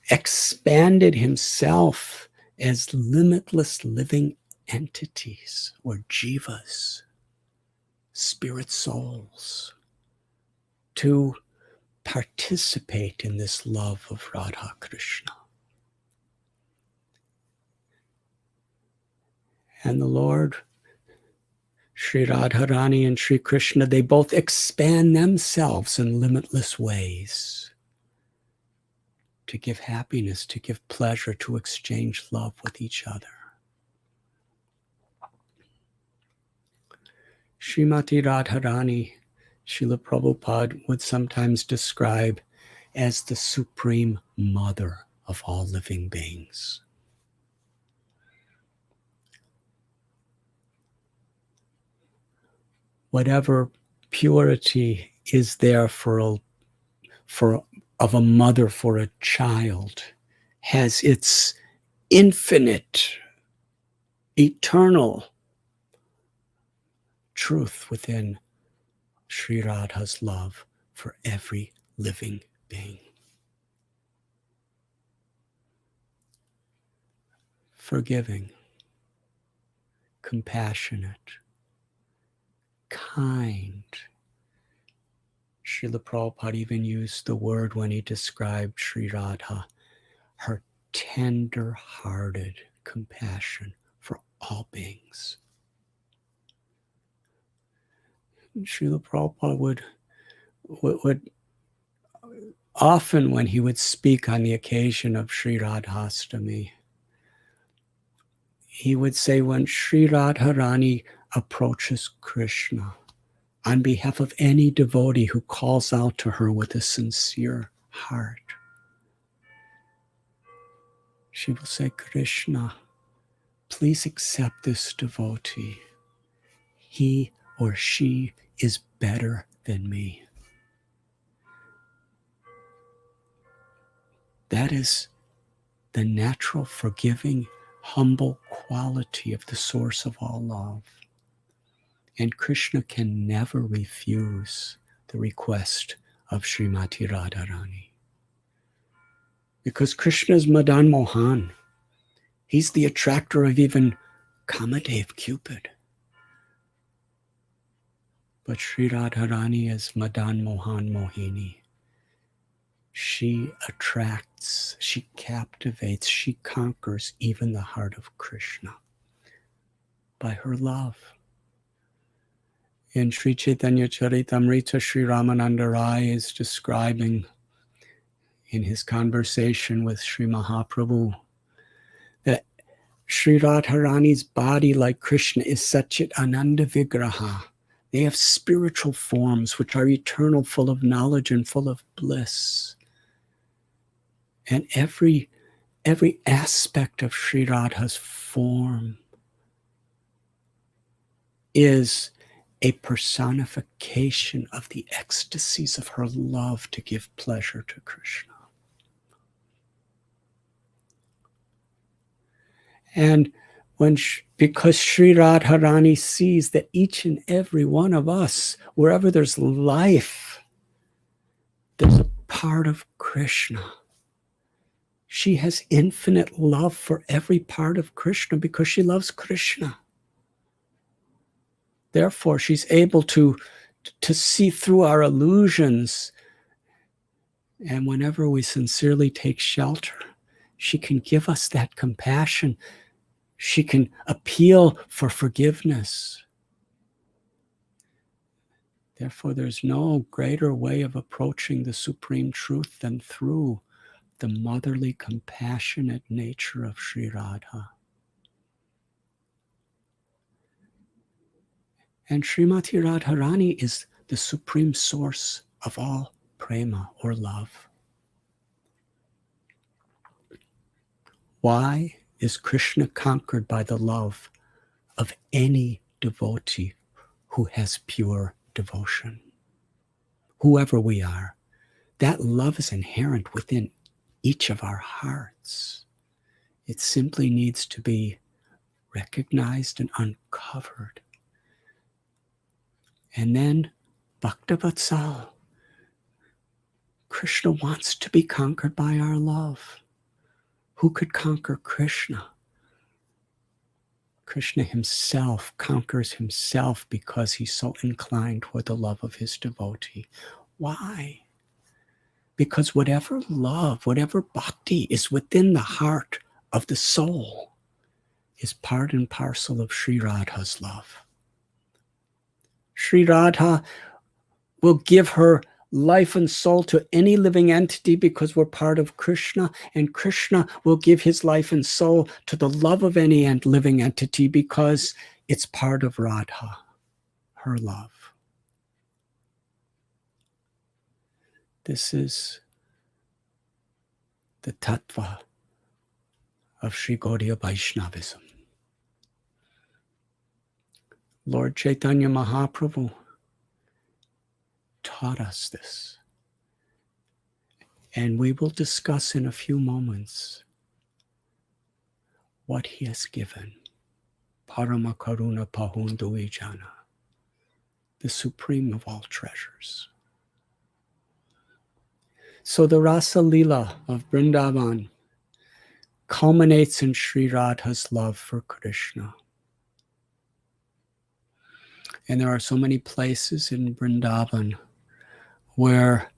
expanded himself as limitless living entities or jivas, spirit souls, to participate in this love of Radha Krishna. And the Lord, Sri Radharani and Sri Krishna, they both expand themselves in limitless ways to give happiness, to give pleasure, to exchange love with each other. Srimati Radharani, Srila Prabhupada would sometimes describe as the supreme mother of all living beings. Whatever purity is there of a mother for a child has its infinite, eternal truth within Sri Radha's love for every living being. Forgiving, compassionate, kind. Srila Prabhupada even used the word when he described Sri Radha, her tender-hearted compassion for all beings. Srila Prabhupada would often, when he would speak on the occasion of Sri Radhastami, he would say, when Sri Radharani approaches Krishna, on behalf of any devotee who calls out to her with a sincere heart, she will say, Krishna, please accept this devotee. He or she is better than me. That is the natural, forgiving, humble quality of the source of all love. And Krishna can never refuse the request of Srimati Radharani. Because Krishna is Madan Mohan. He's the attractor of even Kamadev, Cupid. But Sri Radharani is Madan Mohan Mohini. She attracts, she captivates, she conquers even the heart of Krishna by her love. In Sri Caitanya Charitamrita, Sri Ramananda Rai is describing in his conversation with Sri Mahaprabhu that Sri Radharani's body, like Krishna, is Satchit Ananda Vigraha. They have spiritual forms which are eternal, full of knowledge and full of bliss. And every aspect of Sri Radha's form is a personification of the ecstasies of her love to give pleasure to Krishna. And because Sri Radharani sees that each and every one of us, wherever there's life, there's a part of Krishna. She has infinite love for every part of Krishna because she loves Krishna. Therefore, she's able to see through our illusions. And whenever we sincerely take shelter, she can give us that compassion. She can appeal for forgiveness. Therefore, there's no greater way of approaching the supreme truth than through the motherly, compassionate nature of Sri Radha. And Srimati Radharani is the supreme source of all prema or love. Why is Krishna conquered by the love of any devotee who has pure devotion? Whoever we are, that love is inherent within each of our hearts. It simply needs to be recognized and uncovered. And then Bhaktavatsal, Krishna wants to be conquered by our love. Who could conquer Krishna? Krishna himself conquers himself because he's so inclined toward the love of his devotee. Why? Because whatever love, whatever bhakti is within the heart of the soul is part and parcel of Sri Radha's love. Sri Radha will give her life and soul to any living entity because we're part of Krishna, and Krishna will give his life and soul to the love of any living entity because it's part of Radha, her love. This is the tattva of Sri Gaudiya Vaishnavism. Lord Chaitanya Mahaprabhu taught us this. And we will discuss in a few moments what he has given. Parama Karuna Pahundu Ijana, the supreme of all treasures. So the Rasa Lila of Vrindavan culminates in Sri Radha's love for Krishna. And there are so many places in Vrindavan where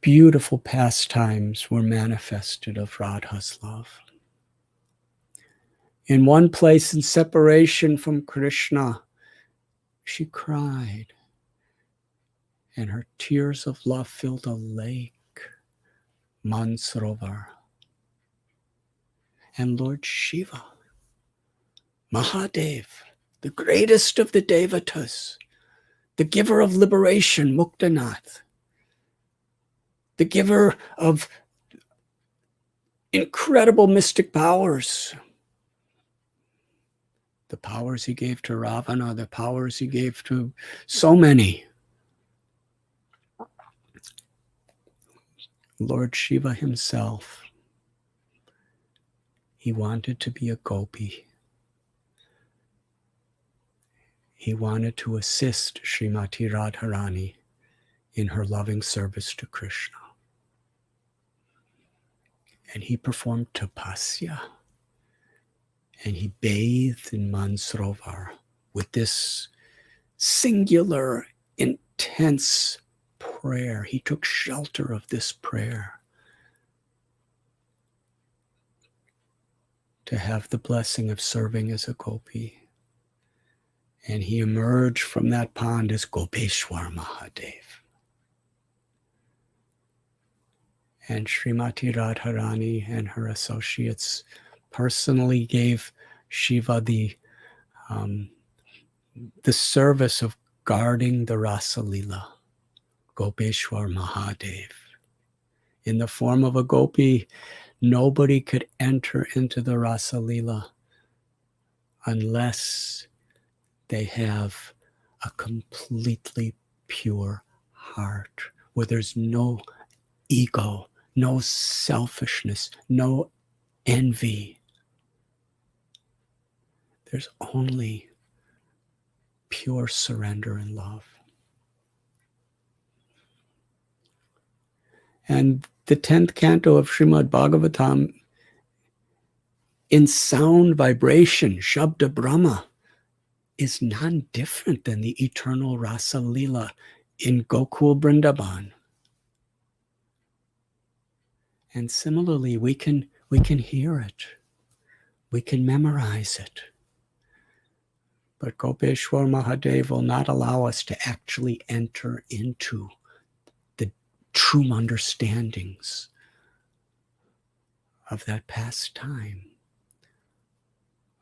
beautiful pastimes were manifested of Radha's love. In one place, in separation from Krishna, she cried, and her tears of love filled a lake, Mansarovar. and Lord Shiva, Mahadev, the greatest of the Devatas, the giver of liberation, Muktanath, the giver of incredible mystic powers, the powers he gave to Ravana, the powers he gave to so many. Lord Shiva himself, he wanted to be a gopi. He wanted to assist Srimati Radharani in her loving service to Krishna. And he performed tapasya. And he bathed in Mansrovar with this singular, intense prayer. He took shelter of this prayer to have the blessing of serving as a gopi. And he emerged from that pond as Gopeshwar Mahadev. And Srimati Radharani and her associates personally gave Shiva the service of guarding the Rasa Lila, Gopeshwar Mahadev. In the form of a gopi, nobody could enter into the Rasa Lila unless they have a completely pure heart, where there's no ego, no selfishness, no envy. There's only pure surrender and love. And the 10th canto of Srimad Bhagavatam, in sound vibration, Shabda Brahma, is none different than the eternal Rasa Lila in Gokul Vrindavan. And similarly, we can hear it. We can memorize it. But Gopeshwar Mahadev will not allow us to actually enter into the true understandings of that past time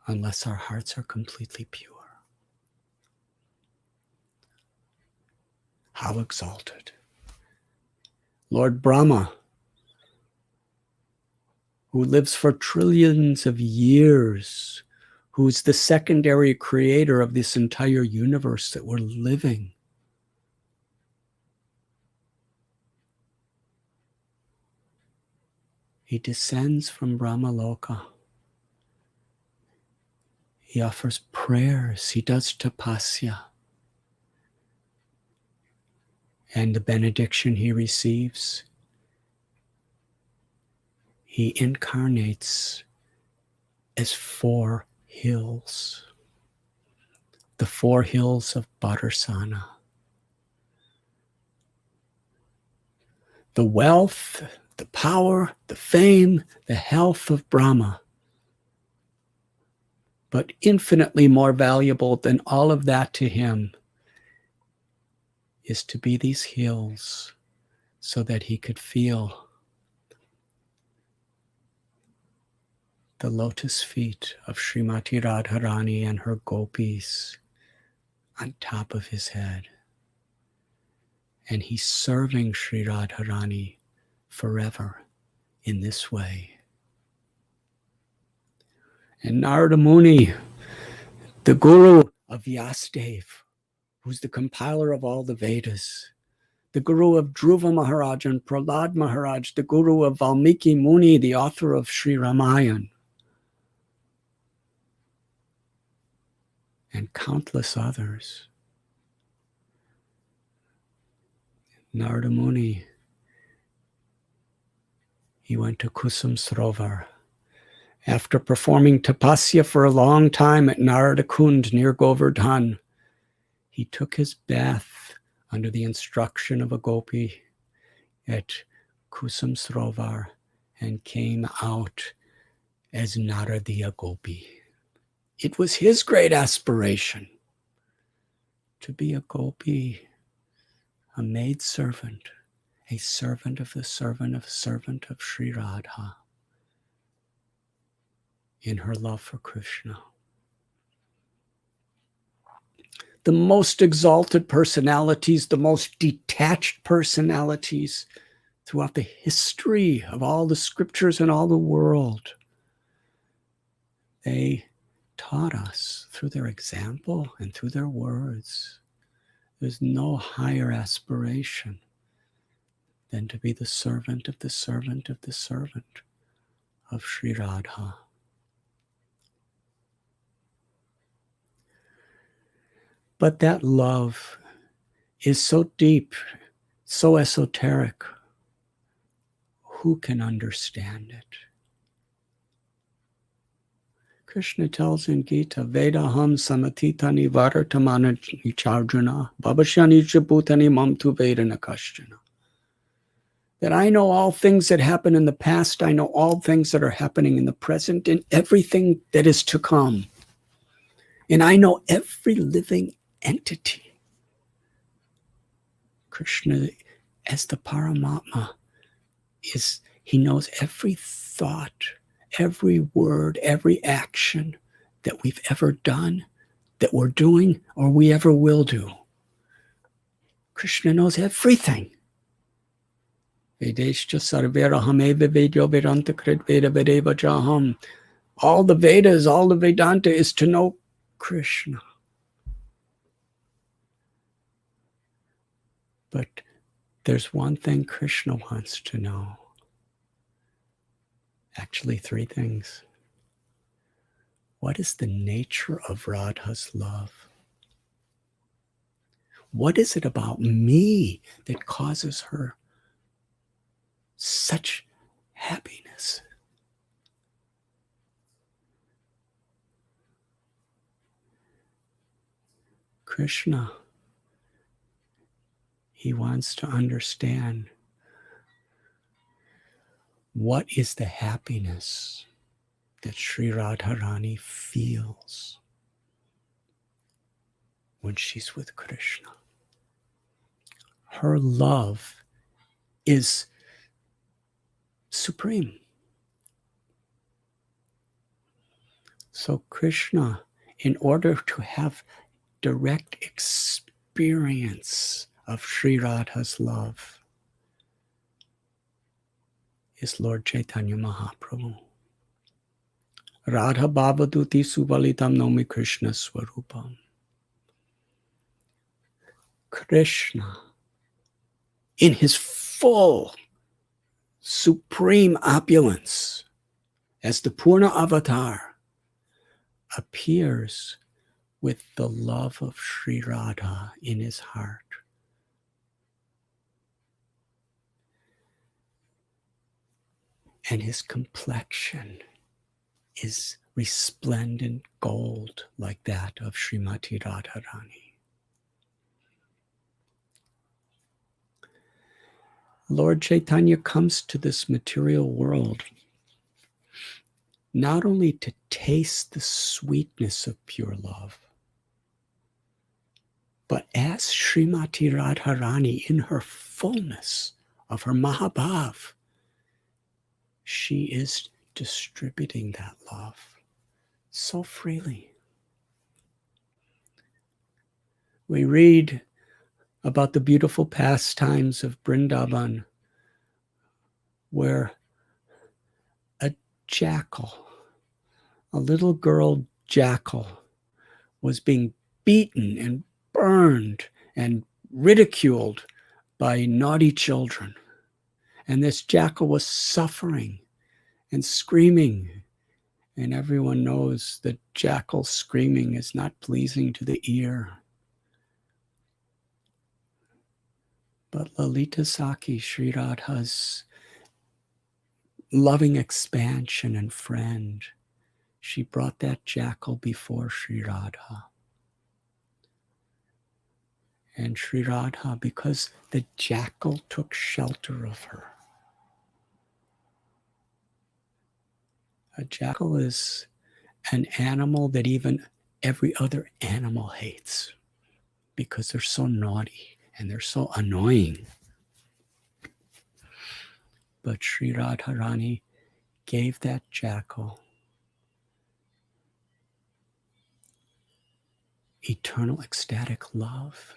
unless our hearts are completely pure. How exalted. Lord Brahma, who lives for trillions of years, who's the secondary creator of this entire universe that we're living. He descends from Brahmaloka. He offers prayers. He does tapasya. And the benediction he receives, he incarnates as 4 hills. The 4 hills of Badarsana. The wealth, the power, the fame, the health of Brahma. But infinitely more valuable than all of that to him is to be these hills so that he could feel the lotus feet of Srimati Radharani and her gopis on top of his head. And he's serving Sri Radharani forever in this way. And Narada Muni, the guru of Vyasadeva, who's the compiler of all the Vedas, the guru of Dhruva Maharaj and Prahlad Maharaj, the guru of Valmiki Muni, the author of Sri Ramayana, and countless others. Narada Muni, he went to Kusum Srovar. After performing tapasya for a long time at Narada Kund near Govardhan, he took his bath under the instruction of a gopi at Kusum Srovar and came out as Naradiya Gopi. It was his great aspiration to be a gopi, a maidservant, a servant of the servant of Sri Radha. in her love for Krishna. The most exalted personalities, the most detached personalities throughout the history of all the scriptures and all the world, they taught us through their example and through their words. There's no higher aspiration than to be the servant of the servant of the servant of Sri Radha. But that love is so deep, so esoteric. Who can understand it? Krishna tells in Gita, Vedaham samatitani varatamana charjuna, babashani chabutani mamtu vedana kashtana. That I know all things that happen in the past, I know all things that are happening in the present, and everything that is to come. And I know every living entity. Krishna, as the Paramatma, he knows every thought, every word, every action that we've ever done, that we're doing, or we ever will do. Krishna knows everything. All the Vedas, all the Vedanta is to know Krishna. But there's one thing Krishna wants to know. Actually, three things. What is the nature of Radha's love? What is it about me that causes her such happiness? Krishna, he wants to understand what is the happiness that Sri Radharani feels when she's with Krishna. Her love is supreme. So Krishna, in order to have direct experience of Sri Radha's love, is Lord Caitanya Mahaprabhu. Radha Bhavaduti Subalitam Nomi Krishna Swarupam. Krishna, in his full, supreme opulence, as the Puna Avatar, appears with the love of Sri Radha in his heart. And his complexion is resplendent gold like that of Srimati Radharani. Lord Chaitanya comes to this material world not only to taste the sweetness of pure love, but as Srimati Radharani in her fullness of her Mahabhav, she is distributing that love so freely. We read about the beautiful pastimes of Vrindavan, where a jackal, a little girl jackal, was being beaten and burned and ridiculed by naughty children. And this jackal was suffering and screaming. And everyone knows that jackal screaming is not pleasing to the ear. But Lalita Saki, Sri Radha's loving expansion and friend, she brought that jackal before Sri Radha. And Sri Radha, because the jackal took shelter of her. A jackal is an animal that even every other animal hates because they're so naughty and they're so annoying. But Sri Radharani gave that jackal eternal ecstatic love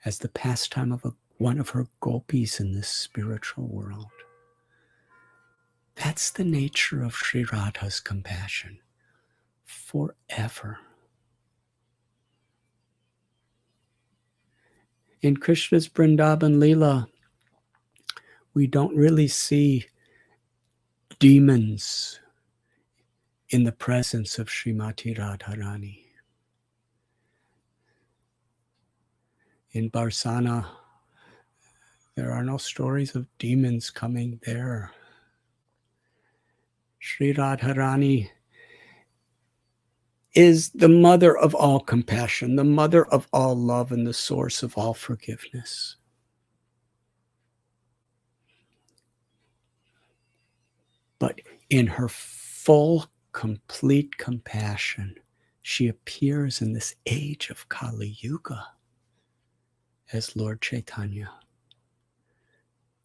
as the pastime of one of her gopis in this spiritual world. That's the nature of Sri Radha's compassion forever. In Krishna's Vrindavan Leela, we don't really see demons in the presence of Srimati Radharani. In Barsana, there are no stories of demons coming there. Sri Radharani is the mother of all compassion, the mother of all love, and the source of all forgiveness. But in her full, complete compassion, she appears in this age of Kali Yuga as Lord Caitanya.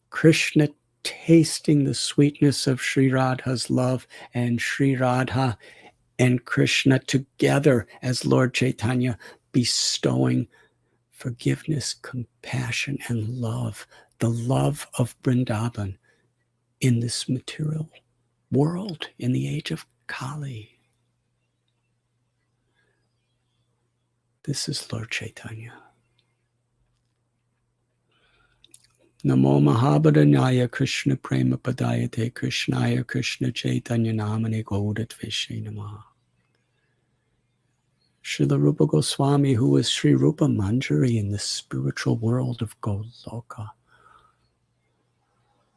Krishna tasting the sweetness of Sri Radha's love, and Sri Radha and Krishna together as Lord Caitanya, bestowing forgiveness, compassion, and love, the love of Vrindavan in this material world, in the age of Kali. This is Lord Caitanya. Namo Mahabharanaya Krishna Prema Padayate Krishnaya Krishna Chaitanya Namane Gaudatveshe Namaha. Srila Rupa Goswami, who is Sri Rupa Manjari in the spiritual world of Goloka,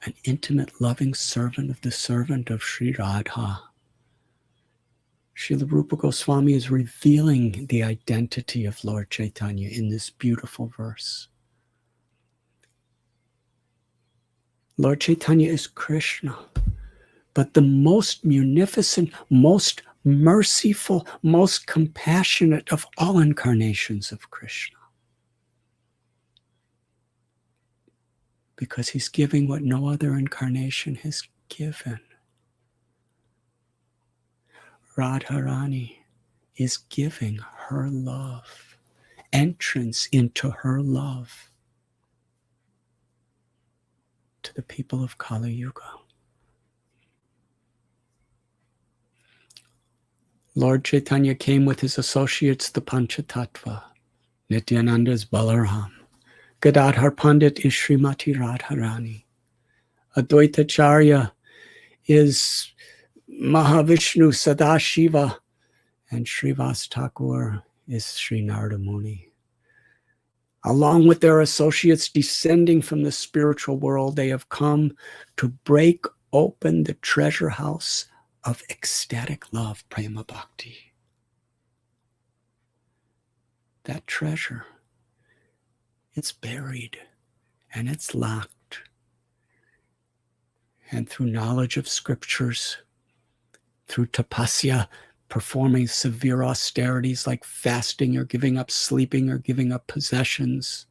an intimate, loving servant of the servant of Sri Radha. Srila Rupa Goswami is revealing the identity of Lord Caitanya in this beautiful verse. Lord Caitanya is Krishna, but the most munificent, most merciful, most compassionate of all incarnations of Krishna. Because he's giving what no other incarnation has given. Radharani is giving her love, entrance into her love to the people of Kali Yuga. Lord Chaitanya came with his associates, the Panchatattva. Nityananda's Balaram. Gadadhar Pandit is Srimati Radharani. Advaita Charya is Mahavishnu Sadashiva, and Srivas Thakur is Sri Narada Muni. Along with their associates descending from the spiritual world, they have come to break open the treasure house of ecstatic love, Prema Bhakti. That treasure, it's buried and it's locked. And through knowledge of scriptures, through tapasya, performing severe austerities like fasting or giving up sleeping or giving up possessions,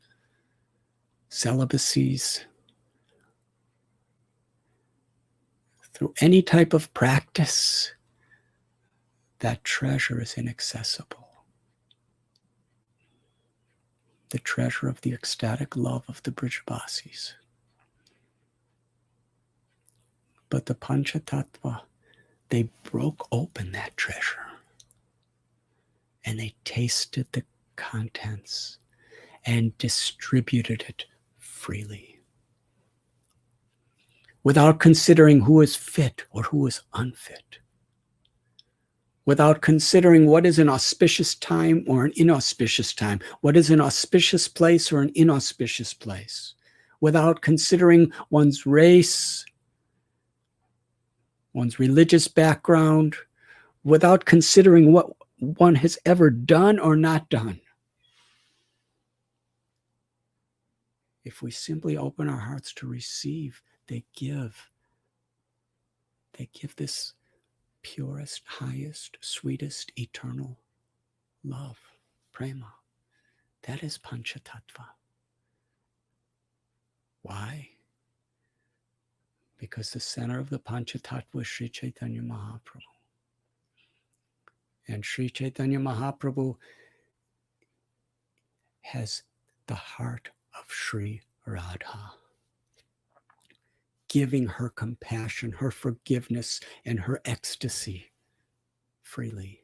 celibacies, through any type of practice, that treasure is inaccessible. The treasure of the ecstatic love of the Brijavasis. But the Panchatattva, they broke open that treasure and they tasted the contents and distributed it freely without considering who is fit or who is unfit, without considering what is an auspicious time or an inauspicious time, what is an auspicious place or an inauspicious place, without considering one's race, one's religious background, without considering what one has ever done or not done. If we simply open our hearts to receive, they give this purest, highest, sweetest, eternal love, prema. That is Panchatattva. Why? Because the center of the Panchatattva is Sri Chaitanya Mahaprabhu. And Sri Caitanya Mahaprabhu has the heart of Sri Radha, giving her compassion, her forgiveness, and her ecstasy freely.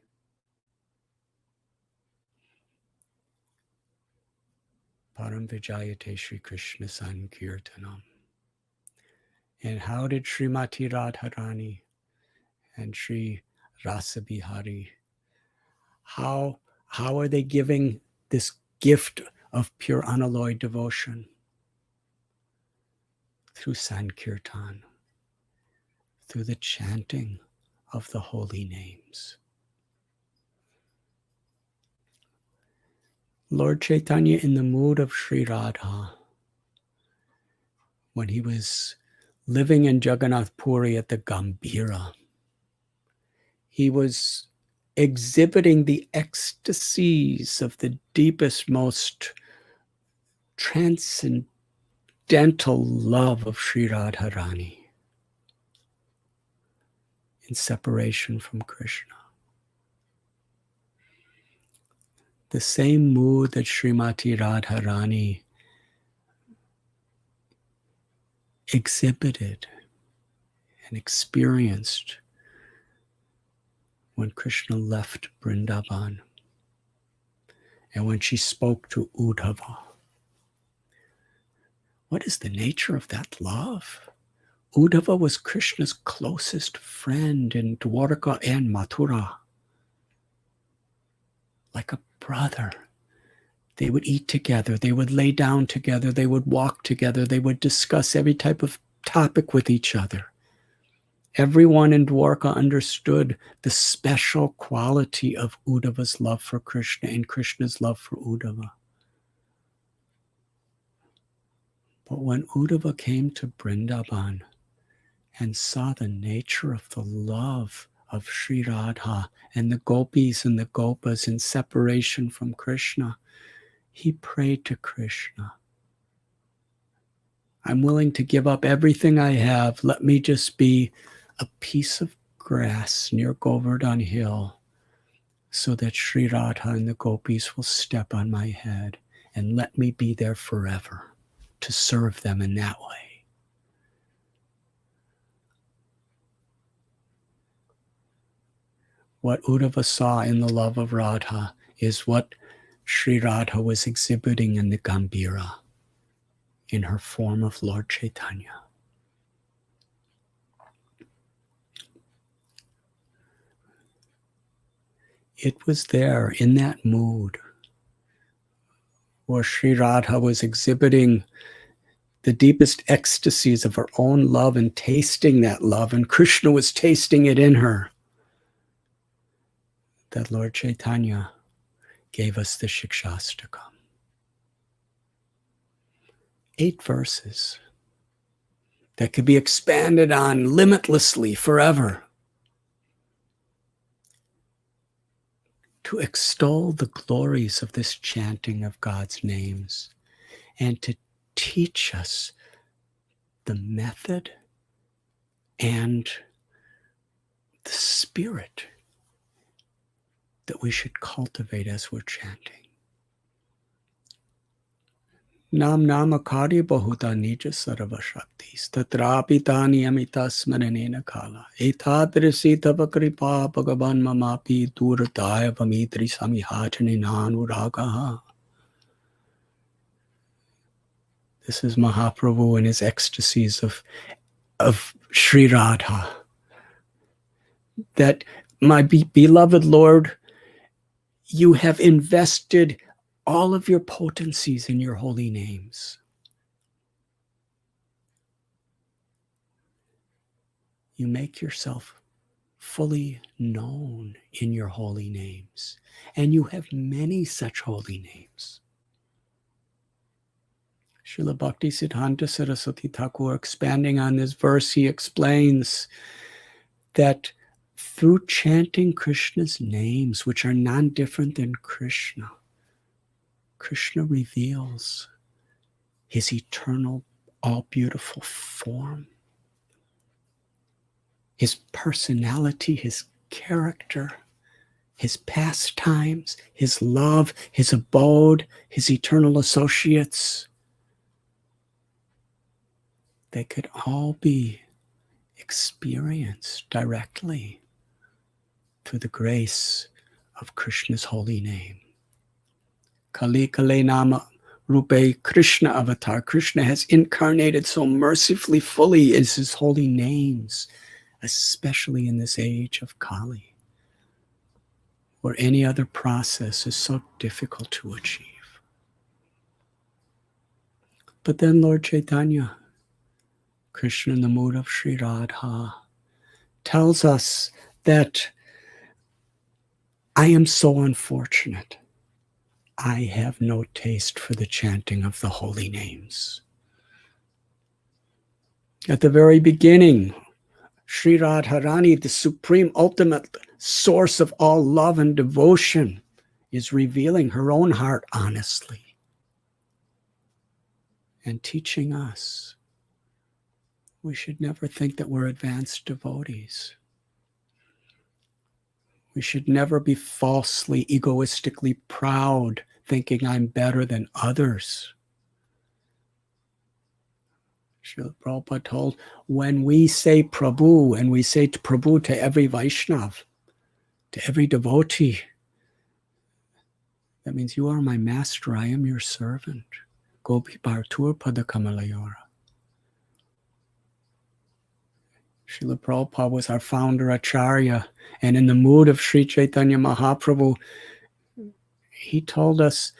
Param Vijayate Sri Krishna Sankirtanam. And how did Srimati Radharani and Sri Rasa Bihari, how are they giving this gift of pure unalloyed devotion? Through Sankirtan, through the chanting of the holy names. Lord Chaitanya, in the mood of Sri Radha, when he was living in Jagannath Puri at the Gambhira, he was exhibiting the ecstasies of the deepest, most transcendental love of Sri Radharani in separation from Krishna. The same mood that Srimati Radharani exhibited and experienced when Krishna left Vrindavan and when she spoke to Uddhava. What is the nature of that love? Uddhava was Krishna's closest friend in Dwarka and Mathura. Like a brother. They would eat together, they would lay down together, they would walk together, they would discuss every type of topic with each other. Everyone in Dwarka understood the special quality of Uddhava's love for Krishna and Krishna's love for Uddhava. But when Uddhava came to Vrindavan and saw the nature of the love of Sri Radha and the gopis and the gopas in separation from Krishna, he prayed to Krishna, I'm willing to give up everything I have. Let me just be a piece of grass near Govardhan Hill so that Sri Radha and the gopis will step on my head and let me be there forever to serve them in that way. What Uddhava saw in the love of Radha is what Sri Radha was exhibiting in the Gambhira, in her form of Lord Chaitanya. It was there in that mood where Sri Radha was exhibiting the deepest ecstasies of her own love and tasting that love, and Krishna was tasting it in her, that Lord Chaitanya gave us the Shikshastakam. 8 verses that could be expanded on limitlessly forever to extol the glories of this chanting of God's names and to teach us the method and the spirit that we should cultivate as we're chanting. Nam namakari bahuta nija sarva shaktis tatrapi tani amita smaranena kala etadrisi tava kripa bhagavan mamapi durataya vamitri samihachane nanuragaha. This is Mahaprabhu and his ecstasies of Sri Radha. That my beloved Lord, you have invested all of your potencies in your holy names. You make yourself fully known in your holy names, and you have many such holy names. Srila Bhakti Siddhanta Saraswati Thakur, expanding on this verse, he explains that through chanting Krishna's names, which are none different than Krishna, Krishna reveals his eternal, all-beautiful form, his personality, his character, his pastimes, his love, his abode, his eternal associates, they could all be experienced directly through the grace of Krishna's holy name. Kali Kale Nama Rupe Krishna Avatar. Krishna has incarnated so mercifully fully in his holy names, especially in this age of Kali, where any other process is so difficult to achieve. But then Lord Caitanya, Krishna in the mood of Sri Radha, tells us that I am so unfortunate. I have no taste for the chanting of the holy names. At the very beginning, Sri Radharani, the supreme ultimate source of all love and devotion, is revealing her own heart honestly and teaching us we should never think that we're advanced devotees. We should never be falsely, egoistically proud, thinking I'm better than others. Srila Prabhupada told, when we say Prabhu, and we say Prabhu to every Vaishnav, to every devotee, that means you are my master, I am your servant. Gopi Bhartur Padakamalayora. Srila Prabhupada was our founder Acharya, and in the mood of Sri Chaitanya Mahaprabhu, he told us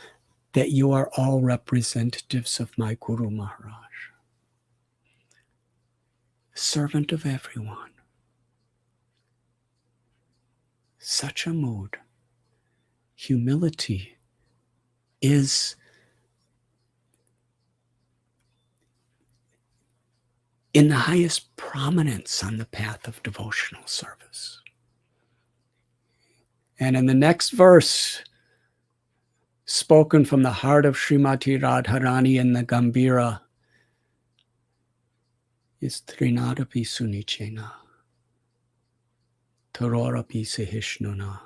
that you are all representatives of my Guru Maharaj, servant of everyone. Such a mood. Humility is in the highest prominence on the path of devotional service. And in the next verse, spoken from the heart of Srimati Radharani in the Gambhira, is Trinadapi Sunichena, Tarorapi Sahishnuna,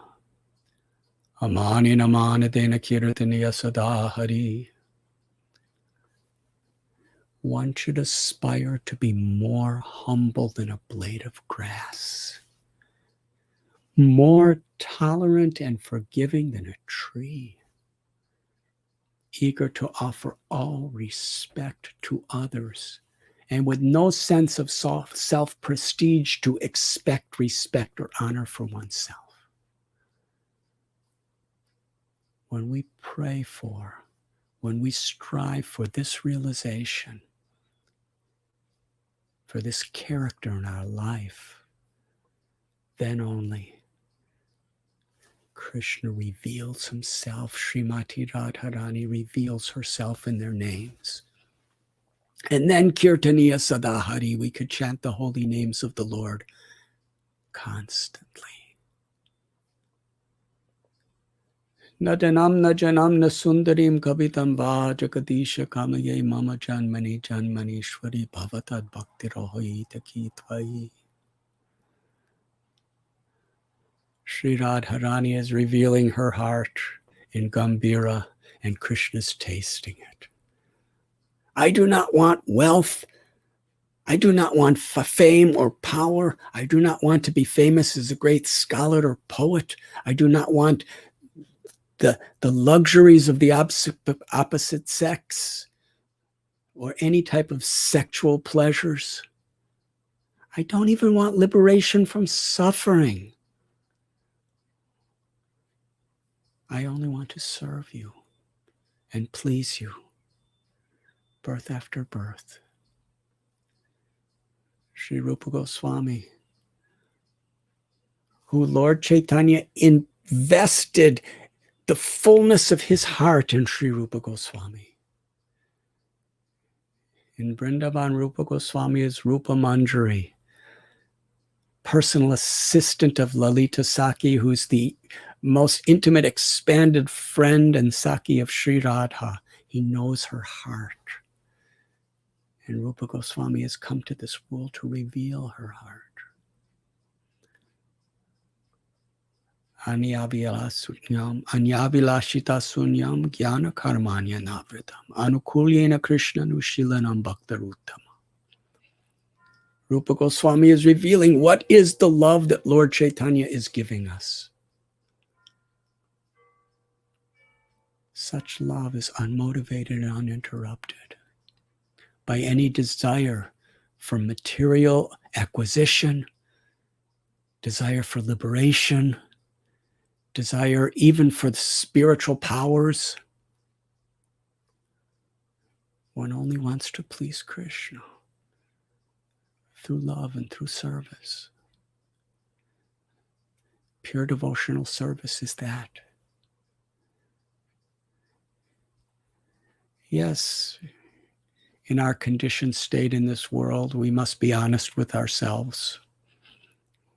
Amani Namanadena Kirtaniya Sada Hari. One should aspire to be more humble than a blade of grass, more tolerant and forgiving than a tree, eager to offer all respect to others, and with no sense of self-prestige to expect respect or honor for oneself. When we pray for, when we strive for this realization, for this character in our life, then only Krishna reveals himself, Srimati Radharani reveals herself in their names. And then Kirtaniya Sadahari, we could chant the holy names of the Lord constantly. Nadanam najanam nasundarim kavitam va jagadisha kamaye mama janmani janmanishwari bhavatad bhakti rohi taki tvai. Sri Radharani is revealing her heart in Gambhira, and Krishna's tasting it. I do not want wealth. I do not want fame or power. I do not want to be famous as a great scholar or poet. I do not want the luxuries of the opposite sex or any type of sexual pleasures. I don't even want liberation from suffering. I only want to serve you and please you, birth after birth. Sri Rupa Goswami, who Lord Chaitanya invested the fullness of his heart in Sri Rupa Goswami. In Vrindavan, Rupa Goswami is Rupa Manjari, personal assistant of Lalita Saki, who's the most intimate, expanded friend and Saki of Sri Radha. He knows her heart. And Rupa Goswami has come to this world to reveal her heart. Anyavilashita sunyam jnana karmanya navritam anukulyena Krishna nushilanam bhaktaruttama. Rupa Goswami is revealing what is the love that Lord Chaitanya is giving us. Such love is unmotivated and uninterrupted by any desire for material acquisition, desire for liberation, desire even for the spiritual powers. One only wants to please Krishna through love and through service. Pure devotional service is that. Yes, in our conditioned state in this world, we must be honest with ourselves.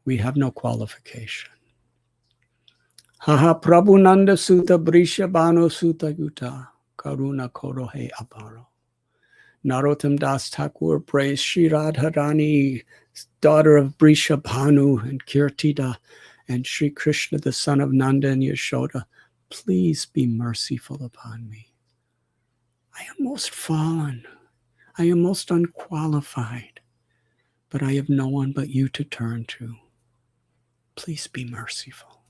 We have no qualification. Haha Prabhunanda Sutta Brisha Bhanu Sutta Yuta Karuna Korohe Aparo. Narottam Das Thakur praised Sri Radharani, daughter of Brisha Bhanu and Kirtida, and Sri Krishna, the son of Nanda and Yashoda. Please be merciful upon me. I am most fallen. I am most unqualified, but I have no one but you to turn to. Please be merciful.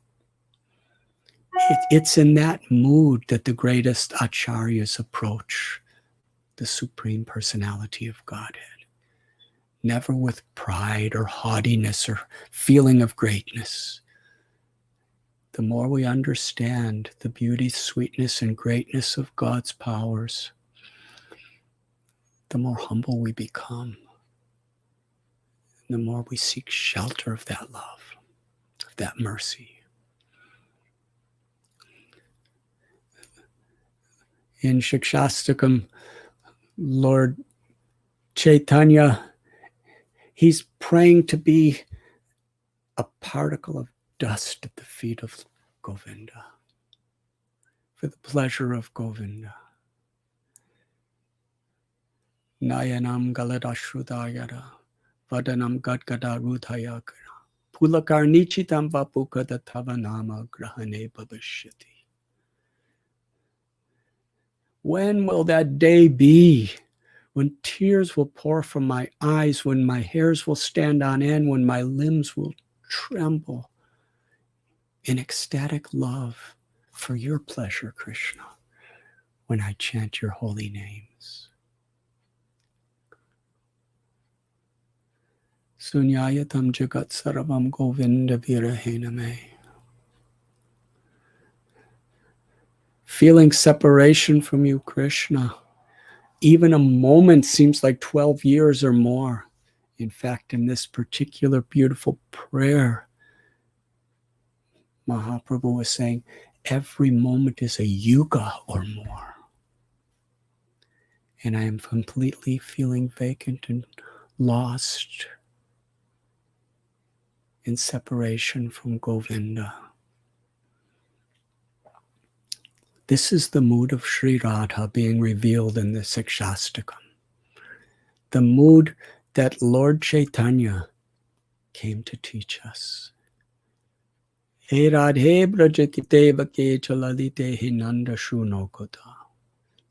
It's in that mood that the greatest acharyas approach the Supreme Personality of Godhead. Never with pride or haughtiness or feeling of greatness. The more we understand the beauty, sweetness, and greatness of God's powers, the more humble we become. The more we seek shelter of that love, of that mercy. In Shikshastakam, Lord Chaitanya, he's praying to be a particle of dust at the feet of Govinda for the pleasure of Govinda. Nayanam galadashrudayara vadanam gadgada rudhayakara pulakarnichitam vapukada tavanama grahane bhavishyati. When will that day be when tears will pour from my eyes, when my hairs will stand on end, when my limbs will tremble in ecstatic love for your pleasure, Krishna, when I chant your holy names? Sunyayatam jagat sarvam govinda virahename. Feeling separation from you, Krishna, even a moment seems like 12 years or more. In fact, in this particular beautiful prayer, Mahaprabhu was saying, every moment is a yuga or more. And I am completely feeling vacant and lost in separation from Govinda. This is the mood of Sri Radha being revealed in the Shikshastakam. The mood that Lord Chaitanya came to teach us. He Radhe Brajakite Bake Chaladite Hinanda Shunokota.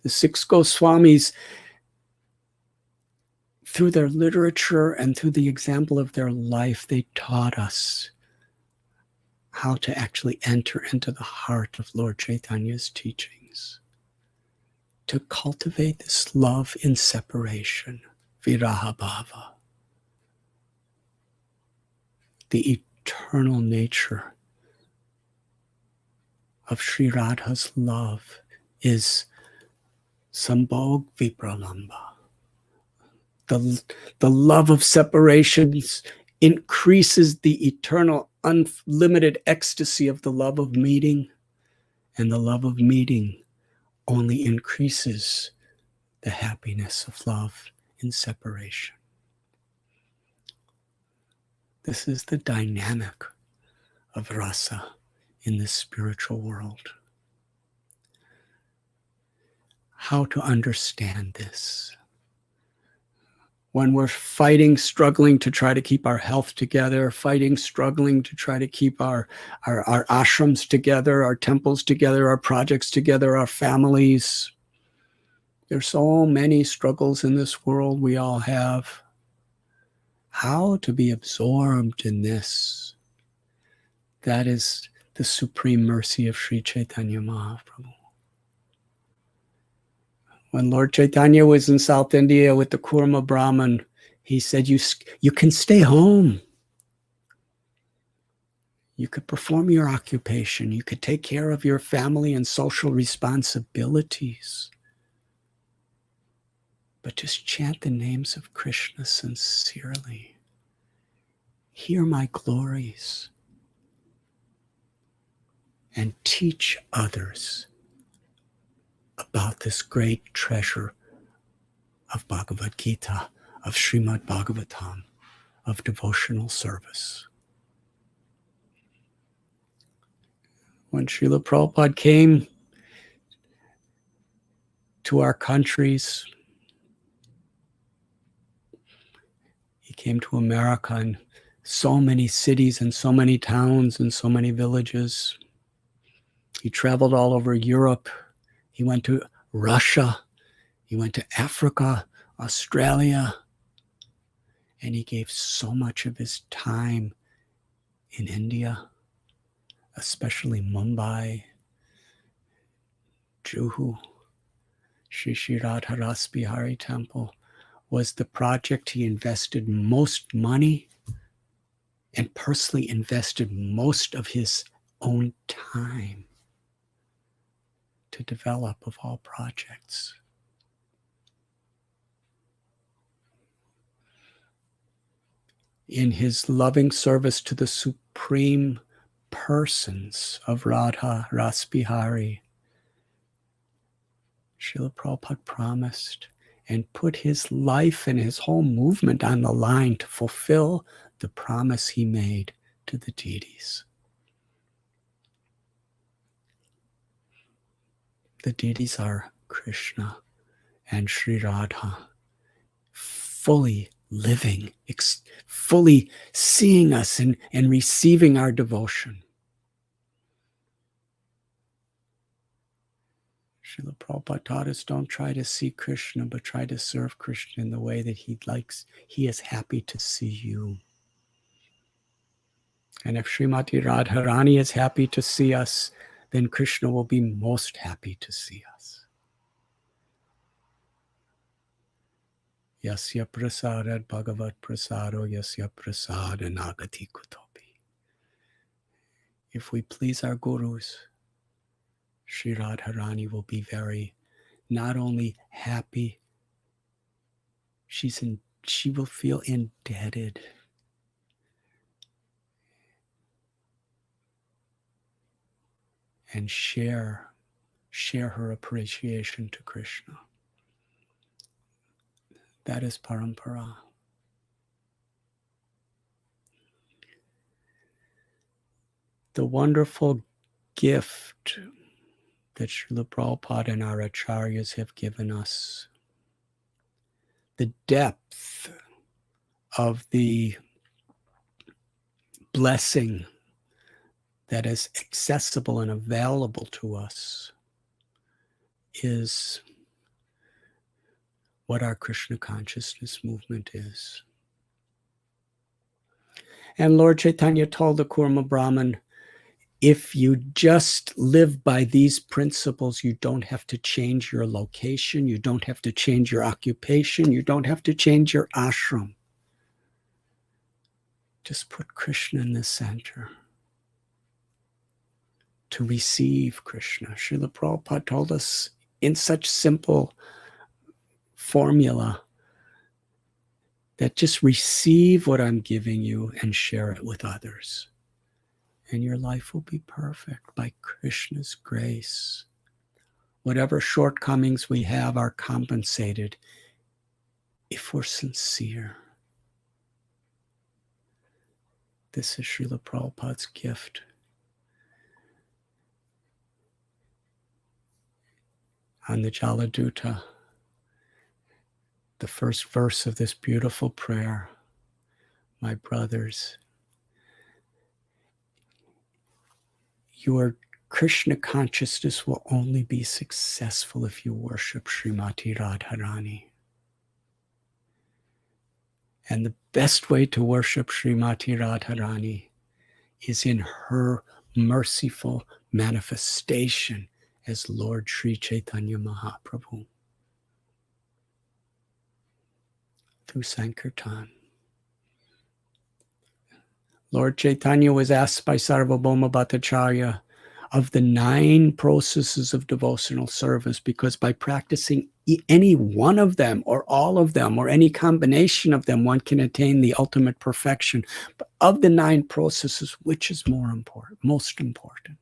The six Goswamis, through their literature and through the example of their life, they taught us how to actually enter into the heart of Lord Chaitanya's teachings, to cultivate this love in separation, viraha bhava, the eternal nature of Sri Radha's love is sambhog vipralamba. The love of separations increases the eternal, unlimited ecstasy of the love of meeting, and the love of meeting only increases the happiness of love in separation. This is the dynamic of rasa in this spiritual world. How to understand this? when we're fighting, struggling to try to keep our health together, fighting, struggling to try to keep our ashrams together, our temples together, our projects together, our families. There's so many struggles in this world we all have. How to be absorbed in this? That is the supreme mercy of Sri Caitanya Mahaprabhu. When Lord Caitanya was in South India with the Kurma Brahmin, he said, you can stay home. You could perform your occupation. You could take care of your family and social responsibilities. But just chant the names of Krishna sincerely. Hear my glories. And teach others about this great treasure of Bhagavad-Gita, of Srimad Bhagavatam, of devotional service. When Srila Prabhupada came to our countries, he came to America and so many cities and so many towns and so many villages. He traveled all over Europe. He went to Russia. He went to Africa, Australia. And he gave so much of his time in India, especially Mumbai, Juhu. Shri Radha Ras Bihari Temple was the project he invested most money and personally invested most of his own time to develop of all projects. In his loving service to the supreme persons of Radha Ras Bihari, Srila Prabhupada promised and put his life and his whole movement on the line to fulfill the promise he made to the deities. The deities are Krishna and Sri Radha, fully living, fully seeing us and receiving our devotion. Srila Prabhupada taught us, don't try to see Krishna, but try to serve Krishna in the way that he is happy to see you. And if Srimati Radharani is happy to see us, then Krishna will be most happy to see us. Yasya prasarad bhagavat prasaro yasya prasada nagati kutopi. If we please our gurus, Sri Radharani will be very, not only happy, she will feel indebted. And share her appreciation to Krishna. That is parampara. The wonderful gift that Srila Prabhupada and our acharyas have given us, the depth of the blessing that is accessible and available to us, is what our Krishna consciousness movement is. And Lord Caitanya told the Kurma Brahmin, if you just live by these principles, you don't have to change your location, you don't have to change your occupation, you don't have to change your ashram. Just put Krishna in the center to receive Krishna. Srila Prabhupada told us in such simple formula that just receive what I'm giving you and share it with others. And your life will be perfect by Krishna's grace. Whatever shortcomings we have are compensated if we're sincere. This is Srila Prabhupada's gift. On the Jaladuta, the first verse of this beautiful prayer, my brothers, your Krishna consciousness will only be successful if you worship Srimati Radharani. And the best way to worship Srimati Radharani is in her merciful manifestation as Lord Sri Caitanya Mahaprabhu through Sankirtan. Lord Chaitanya was asked by Sarvabhauma Bhattacharya of the 9 processes of devotional service, because by practicing any one of them or all of them or any combination of them, one can attain the ultimate perfection. But of the 9 processes, which is most important?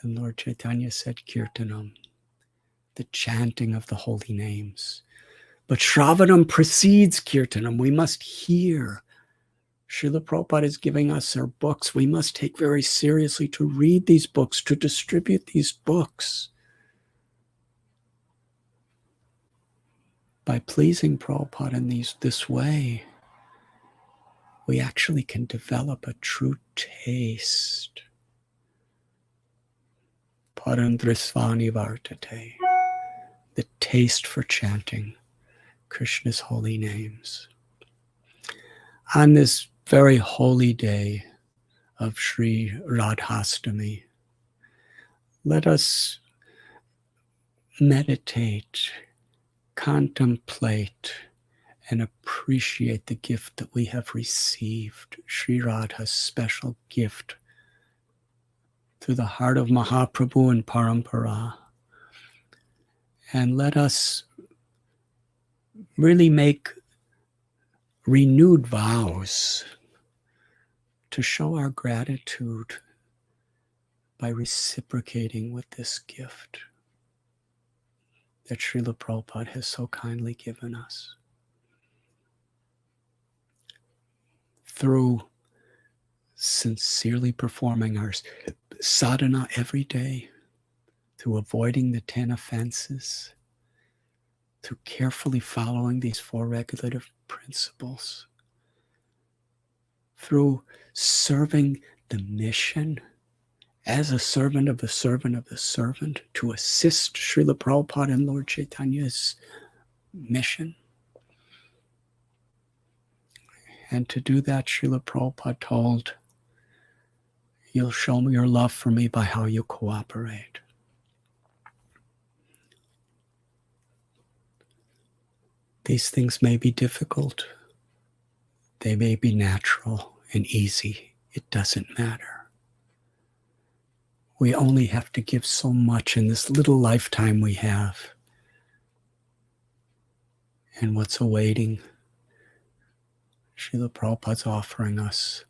And Lord Chaitanya said Kirtanam, the chanting of the holy names. But Shravanam precedes Kirtanam. We must hear. Srila Prabhupada is giving us our books. We must take very seriously to read these books, to distribute these books. By pleasing Prabhupada in this way, we actually can develop a true taste. Parandrisvani vartate, the taste for chanting Krishna's holy names. On this very holy day of Sri Radhastami, let us meditate, contemplate, and appreciate the gift that we have received, Sri Radha's special gift through the heart of Mahaprabhu and Parampara. And let us really make renewed vows to show our gratitude by reciprocating with this gift that Srila Prabhupada has so kindly given us. Through sincerely performing our sadhana every day, through avoiding the 10 offenses, through carefully following these 4 regulative principles, through serving the mission as a servant of the servant of the servant to assist Srila Prabhupada and Lord Chaitanya's mission. And to do that, Srila Prabhupada told, you'll show me your love for me by how you cooperate. These things may be difficult. They may be natural and easy. It doesn't matter. We only have to give so much in this little lifetime we have. And what's awaiting? Srila Prabhupada's offering us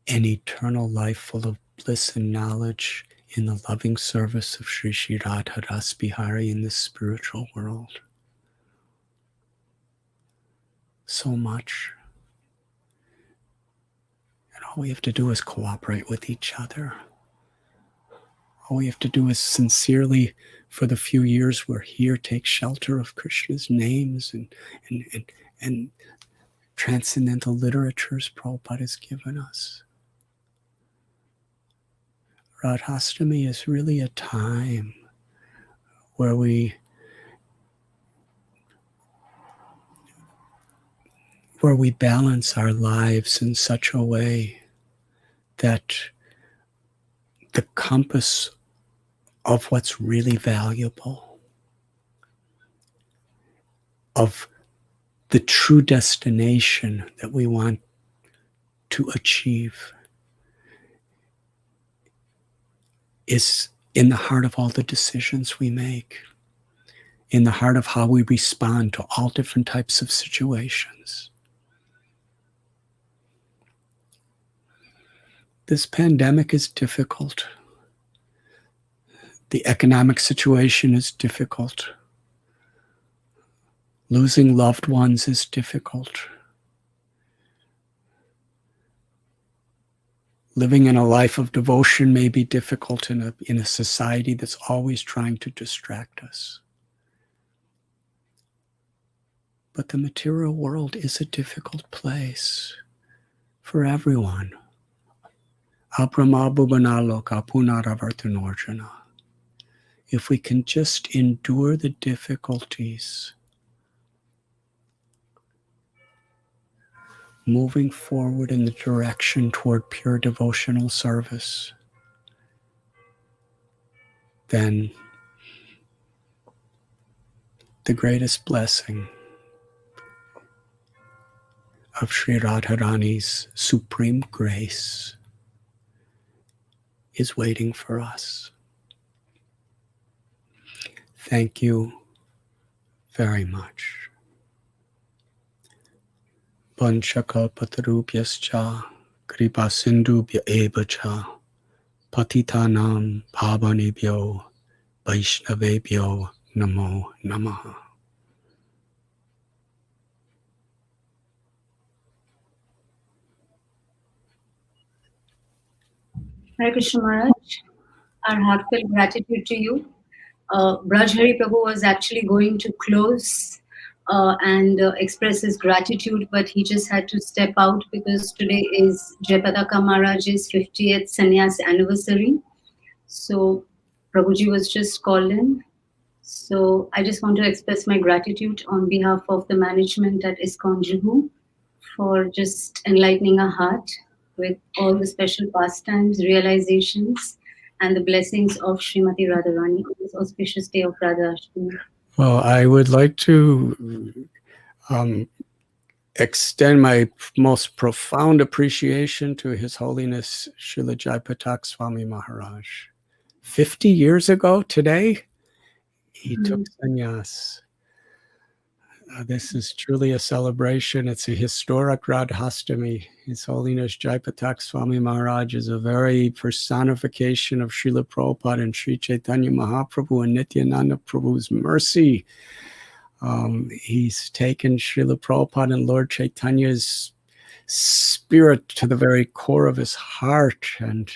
an eternal life full of bliss and knowledge in the loving service of Sri Sri Radha Ras Bihari in this spiritual world. So much. And all we have to do is cooperate with each other. All we have to do is sincerely, for the few years we're here, take shelter of Krishna's names and transcendental literatures Prabhupada has given us. Radhastami is really a time where we balance our lives in such a way that the compass of what's really valuable, of the true destination that we want to achieve, is in the heart of all the decisions we make, in the heart of how we respond to all different types of situations. This pandemic is difficult. The economic situation is difficult. Losing loved ones is difficult. Living in a life of devotion may be difficult in a society that's always trying to distract us. But the material world is a difficult place for everyone. Abramabubanaloka punaravartanorjana. If we can just endure the difficulties, moving forward in the direction toward pure devotional service, then the greatest blessing of Sri Radharani's supreme grace is waiting for us. Thank you very much. Panchakalpatarubhyascha kripa sindhubhya eva cha patitanam pavanebhyo vaishnavebhyo namo namaha. Hare Krishna Maharaj, our heartfelt gratitude to you. Braj Hari Prabhu was actually going to close and express his gratitude, but he just had to step out because today is Jayapataka Maharaj's 50th sannyas anniversary. So Prabhuji was just called in. So I just want to express my gratitude on behalf of the management at ISKCON Juhu for just enlightening our heart with all the special pastimes, realizations, and the blessings of Srimati Radharani on this auspicious day of Radhastami. Well, I would like to extend my most profound appreciation to His Holiness Srila Jayapataka Swami Maharaj. 50 years ago today, he took sannyas. This is truly a celebration. It's a historic Radhastami. His Holiness Jayapataka Swami Maharaj is a very personification of Srila Prabhupada and Sri Caitanya Mahaprabhu and Nityananda Prabhu's mercy. He's taken Srila Prabhupada and Lord Chaitanya's spirit to the very core of his heart, and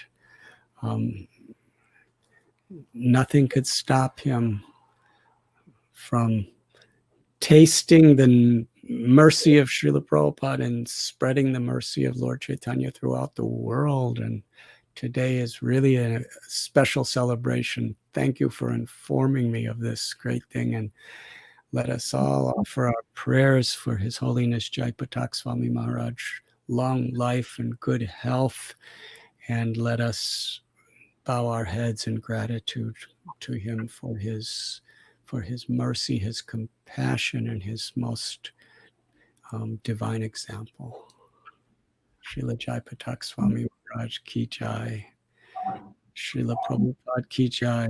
nothing could stop him from tasting the mercy of Srila Prabhupada and spreading the mercy of Lord Chaitanya throughout the world. And today is really a special celebration. Thank you for informing me of this great thing. And let us all offer our prayers for His Holiness Jayapataka Swami Maharaj, long life and good health. And let us bow our heads in gratitude to him for his mercy, his compassion, and his most divine example. Srila Jayapataka Swami Maharaj ki jai. Srila Prabhupada ki jai.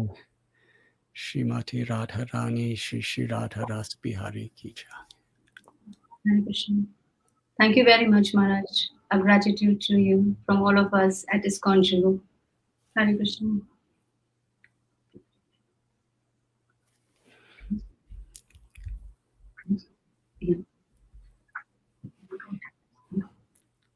Srimati Radharani, Shri Radha Ras Bihari ki jai. Hare Krishna. Thank you very much, Maharaj. Our gratitude to you from all of us at ISKCON Juhu. Hare Krishna.